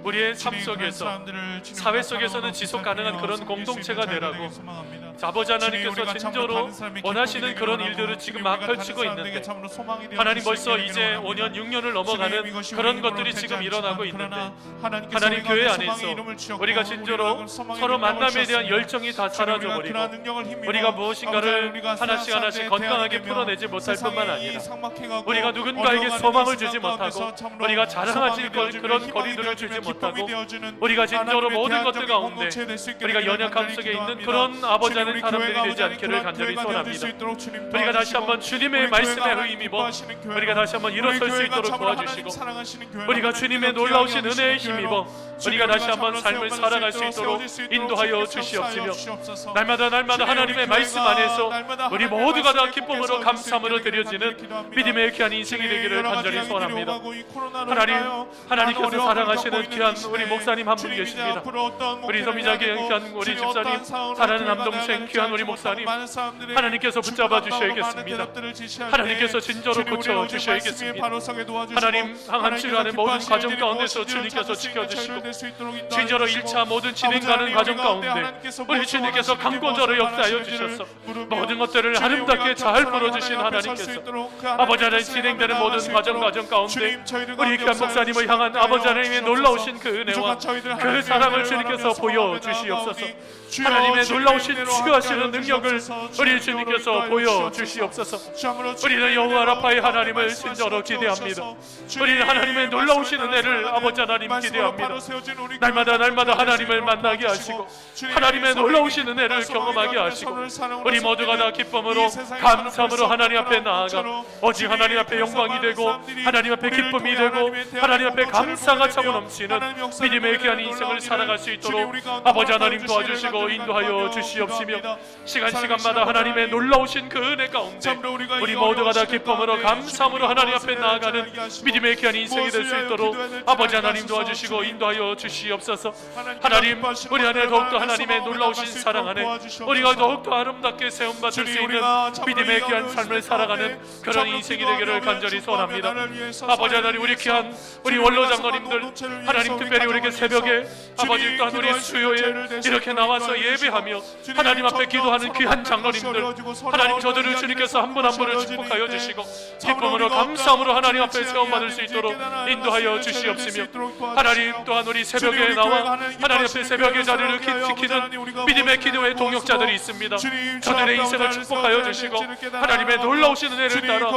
S2: 우리의 삶 속에서, 사회 속에서는 지속 가능한 그런 공동체가 되라고 아버지 하나님께서 진정으로 원하시는 그런 일들을 지금 막 펼치고 있는데, 하나님 벌써 이제 5년 6년을 넘어가는 그런 것들이 지금 일어나고 있는데, 하나님 교회 안에서 우리가 진정으로 서로 만남에 대한 열정이 다 사라져버리고 우리가 무엇인가를 하나씩 건강하게 풀어내지 못할 뿐만 아니라 우리가 누군가에게 소망을 주지 못하고 우리가 자랑하지 그런 거리들을 주지 못하고 우리가 진정으로 모든 것들 가운데 우리가 연약함 속에 있는 그런 아버지 하나님 사람들이 되지 않기를 간절히 소원합니다. 우리가 다시 한번 주님의 말씀에 힘입어 우리가 다시 한번 일어설 수 있도록 도와주시고, 우리가 주님의 놀라우신 은혜에 힘입어 우리가 다시 한번 삶을 살아갈 수 있도록 인도하여 주시옵시며, 날마다 하나님의 말씀 안에서 우리 모두가 다 기쁨으로 감사함으로 드려지는 믿음의 귀한 인생이 되기를 간절히 소원합니다. 하나님께서 사랑하시는 귀한 우리 목사님 한 분 계십니다. 우리 소미자기 귀한 우리 집사님, 사랑하는 남동생 귀한 우리 목사님, 하나님께서 붙잡아 주셔야겠습니다. 하나님께서 진저로 고쳐 주셔야겠습니다. 하나님, 항암 치료하는 모든 과정 가운데서 주님께서 지켜주시고, 진저로 1차 모든 진행가는 과정 가운데 우리 주님께서 강권자로 역사하여 주셔서 모든 것들을 아름답게 잘 풀어주신 하나님께서 아버지 하나님 진행되는 모든 과정 가운데 우리 귀한 목사님을 향한 아버지 하나님의 놀라우신 그 은혜와 그 사랑을 주님께서 보여주시옵소서. 하나님의 놀라우신 치유하시는 능력을 우리 주님께서 보여주시옵소서. 우리는 여호와 라파의 하나님을 진정으로 기대합니다. 우리는 하나님의 놀라우신 은혜를 아버지 하나님 기대합니다. 날마다 하나님을 만나게 하시고 하나님의 놀라우신 은혜를 경험하게 하시고 우리 모두가 다 기쁨으로 감사함으로 하나님 앞에 나아가 오직 하나님 앞에 영광이 되고 하나님 앞에 기쁨이 되고 하나님 앞에 감사가 차고 넘치는 믿음의 귀한 인생을 살아갈 수 있도록 아버지 하나님 도와주시고 인도하여 주시옵시며, 시간마다 하나님의 놀라우신 그 은혜 가운데 우리 모두가 다 기쁨으로 감사함으로 하나님 앞에 나아가는 믿음의 귀한 인생이 될 수 있도록 아버지 하나님 도와주시고 인도하여 주시옵소서. 하나님, 우리 안에 더욱더 하나님의 놀라우신 사랑 안에 우리가 더욱더 아름답게 세움받을 수 있는 믿음의 귀한 삶을 살아가는 그런 인생이 되기를 간절히 소원합니다. 아버지 하나님, 우리 귀한 우리 원로 장로님들, 하나님 특별히 우리에게 새벽에 아버지 또한 우리 수요에 이렇게 나와서 예배하며 하나님 앞에 기도하는 귀한 장로님들, 하나님 저들을 주님께서 한 분 한 분을 축복하여 주시고 기쁨으로 감사함으로 하나님 앞에 세움받을 수 있도록 인도하여 주시옵시며, 하나님 또한 우리 새벽에 나와 하나님 앞에 새벽의 자리를 지키는 믿음의 기도의 동역자들이 있습니다. 저들의 인생을 축복하여 주시고 하나님의 놀라우신 은혜를 따라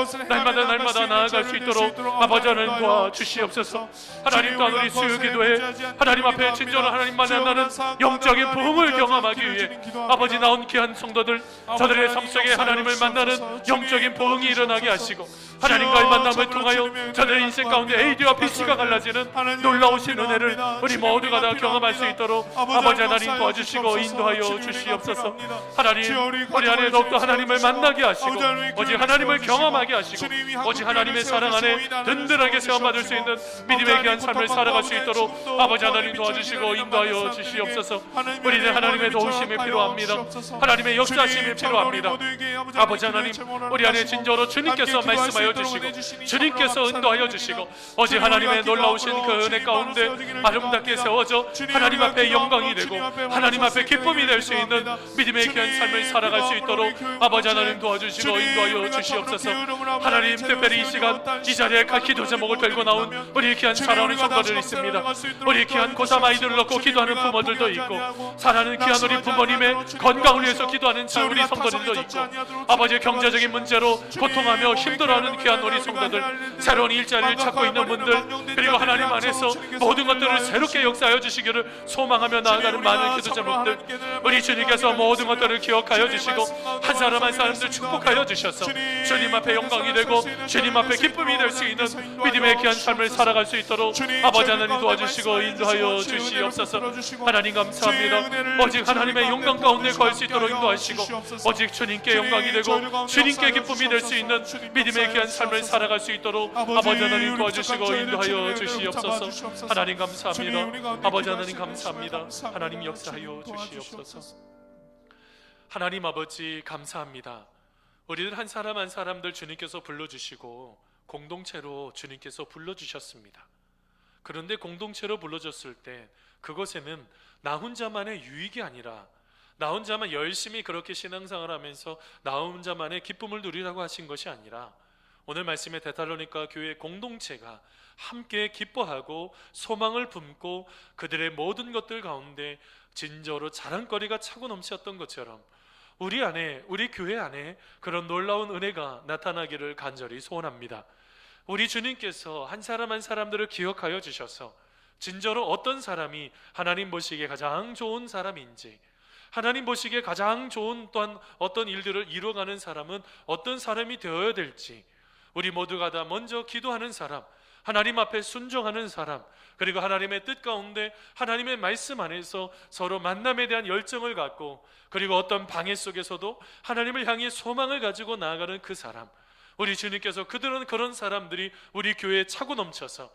S2: 날마다 나아갈 수 있도록 아버지 하나님 도와주시옵소서. 하나님 또한 우리 수요 기도에 하나님 앞에 진정으로 하나님 만나는 영적인 부흥을 경험하기 위해 아버지 나온 귀한 성도들, 저들의 삶 속에 하나님을 만나는 영적인 부흥이 일어나게 하시고 하나님과의 만남을 통하여 저들의 인생 가운데 A와 BC가 갈라지는 놀라우신 은혜를 우리 모두가 다 경험할 수 있도록 아버지 하나님 도와주시고 인도하여 주시옵소서. 하나님, 우리 안에 더욱더 하나님을 만나게 하시고 오직 하나님을 경험하게 하시고 오직 하나님의 사랑 안에 든든하게 세워받을 수 있는 믿음의 귀한 삶을 살아갈 수 있도록 아버지 하나님 도와주시고 인도하여 주시옵소서. 우리는 하나님의 도우심이 필요합니다. 하나님의 역사심이 필요합니다. 아버지 하나님, 우리 안에 진정으로 주님께서 말씀하여 주시고 주님께서 인도하여 주시고 오직 하나님의 놀라우신 그 은혜 가운데 아름답게 세워져 하나님 앞에 영광이 되고 하나님 앞에 기쁨이 될 수 있는 믿음의 귀한 삶을 살아갈 수 있도록 아버지 하나님 도와주시고 인도하여 주시옵소서. 하나님, 특별히 이 시간 이 자리에 기도 제목을 들고 나온 우리 귀한 사랑하는 성도들 부모들 있습니다. 우리 귀한 고3 아이들을 놓고 기도하는 부모들도 있고, 사랑하는 귀한 우리 부모님의 건강을 위해서 기도하는 자 우리 성도들도 있고, 아버지의 경제적인 문제로 고통하며 힘들어하는 귀한 우리 성도들, 새로운 일자리를 찾고 있는 분들, 그리고 하나님 안에서 모든 것들을 새롭게 역사하여 주시기를 소망하며 나아가는 많은 기도 제목들, 우리 주님께서 모든 것들을 기억하여 주시고 한 사람 한 사람들 축복하여 주셔서 주님 앞에 영광이 되고 주님 앞에 기쁨이 될 수 있는 믿음의 귀한 삶을 살아갈 수 있도록 아버지 하나님 도와주시고 인도하여 주시옵소서. 하나님 감사합니다. 오직 하나님의 영광 가운데 거할 수 있도록 인도하시고, 오직 주님께 영광이 되고 주님께 기쁨이 될 수 있는 믿음의 귀한 삶을 살아갈 수 있도록 아버지 하나님 도와주시고 인도하여 주시옵소서. 하나님 감사합니다. 아버지 하나님 감사합니다. 하나님 역사하여 주시옵소서. 하나님 아버지 감사합니다. 우리들 한 사람 한 사람들 주님께서 불러주시고 공동체로 주님께서 불러주셨습니다. 그런데 공동체로 불러줬을 때 그것에는 나 혼자만의 유익이 아니라 나 혼자만 열심히 그렇게 신앙생활을 하면서 나 혼자만의 기쁨을 누리라고 하신 것이 아니라, 오늘 말씀의 데살로니가 교회 공동체가 함께 기뻐하고 소망을 품고 그들의 모든 것들 가운데 진저로 자랑거리가 차고 넘쳤던 것처럼 우리 안에, 우리 교회 안에 그런 놀라운 은혜가 나타나기를 간절히 소원합니다. 우리 주님께서 한 사람 한 사람들을 기억하여 주셔서 진저로 어떤 사람이 하나님 보시기에 가장 좋은 사람인지, 하나님 보시기에 가장 좋은 또한 어떤 일들을 이루어가는 사람은 어떤 사람이 되어야 될지, 우리 모두가 다 먼저 기도하는 사람, 하나님 앞에 순종하는 사람, 그리고 하나님의 뜻 가운데 하나님의 말씀 안에서 서로 만남에 대한 열정을 갖고, 그리고 어떤 방해 속에서도 하나님을 향해 소망을 가지고 나아가는 그 사람, 우리 주님께서 그들은 그런 사람들이 우리 교회에 차고 넘쳐서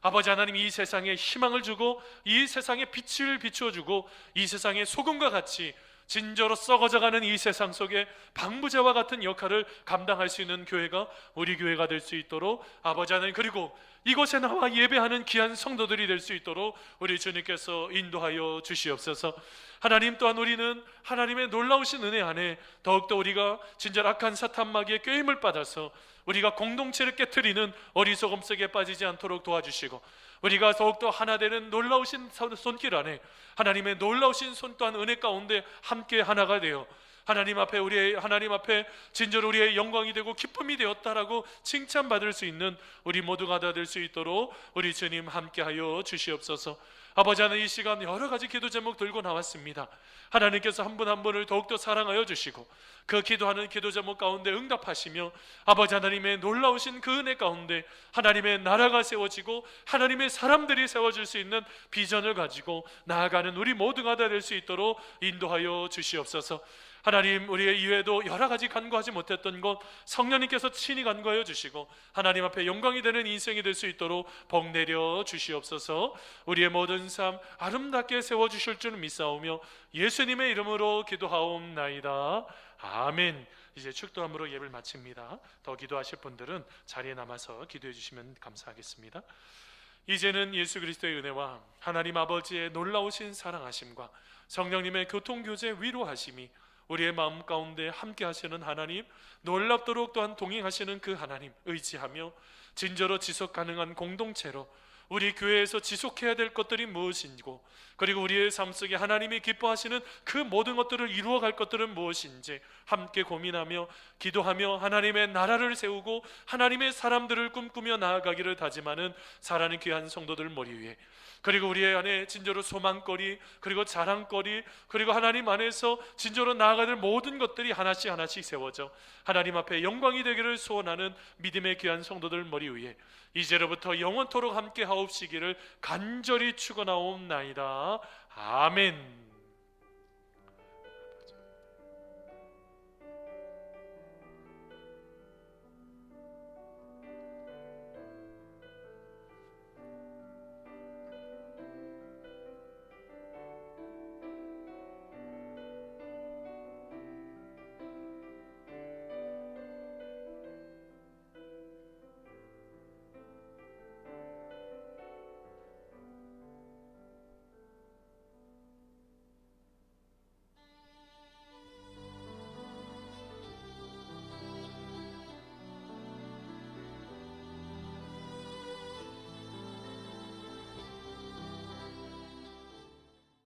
S2: 아버지 하나님 이 세상에 희망을 주고 이 세상에 빛을 비추어주고 이 세상의 소금과 같이 진저로 썩어져가는 이 세상 속에 방부제와 같은 역할을 감당할 수 있는 교회가 우리 교회가 될 수 있도록 아버지 하나님, 그리고 이곳에 나와 예배하는 귀한 성도들이 될 수 있도록 우리 주님께서 인도하여 주시옵소서. 하나님, 또한 우리는 하나님의 놀라우신 은혜 안에 더욱더 우리가 진짜 악한 사탄 마귀의 꾀임을 받아서 우리가 공동체를 깨트리는 어리석음 속에 빠지지 않도록 도와주시고, 우리가 더욱더 하나 되는 놀라우신 손길 안에 하나님의 놀라우신 손 또한 은혜 가운데 함께 하나가 되어 하나님 앞에, 우리의 하나님 앞에 진짜로 우리의 영광이 되고 기쁨이 되었다라고 칭찬받을 수 있는 우리 모두가 다 될 수 있도록 우리 주님 함께하여 주시옵소서. 아버지 하나님, 이 시간 여러 가지 기도 제목 들고 나왔습니다. 하나님께서 한 분 한 분을 더욱더 사랑하여 주시고 그 기도하는 기도 제목 가운데 응답하시며 아버지 하나님의 놀라우신 그 은혜 가운데 하나님의 나라가 세워지고 하나님의 사람들이 세워질 수 있는 비전을 가지고 나아가는 우리 모두가 다 될 수 있도록 인도하여 주시옵소서. 하나님, 우리의 이외에도 여러 가지 간구하지 못했던 것 성령님께서 친히 간구하여 주시고 하나님 앞에 영광이 되는 인생이 될 수 있도록 복 내려 주시옵소서. 우리의 모든 삶 아름답게 세워주실 줄 믿사오며 예수님의 이름으로 기도하옵나이다. 아멘. 이제 축도함으로 예배를 마칩니다. 더 기도하실 분들은 자리에 남아서 기도해 주시면 감사하겠습니다. 이제는 예수 그리스도의 은혜와 하나님 아버지의 놀라우신 사랑하심과 성령님의 교통교제 위로하심이 우리의 마음 가운데 함께 하시는 하나님, 놀랍도록 또한 동행하시는 그 하나님 의지하며 진저로 지속 가능한 공동체로 우리 교회에서 지속해야 될 것들이 무엇인고, 그리고 우리의 삶 속에 하나님이 기뻐하시는 그 모든 것들을 이루어갈 것들은 무엇인지 함께 고민하며 기도하며 하나님의 나라를 세우고 하나님의 사람들을 꿈꾸며 나아가기를 다짐하는 사랑하는 귀한 성도들 머리 위에, 그리고 우리의 안에 진저로 소망거리, 그리고 자랑거리, 그리고 하나님 안에서 진저로 나아가는 모든 것들이 하나씩 하나씩 세워져 하나님 앞에 영광이 되기를 소원하는 믿음의 귀한 성도들 머리 위에 이제로부터 영원토록 함께 하옵시기를 간절히 축원하옵나이다. 아멘.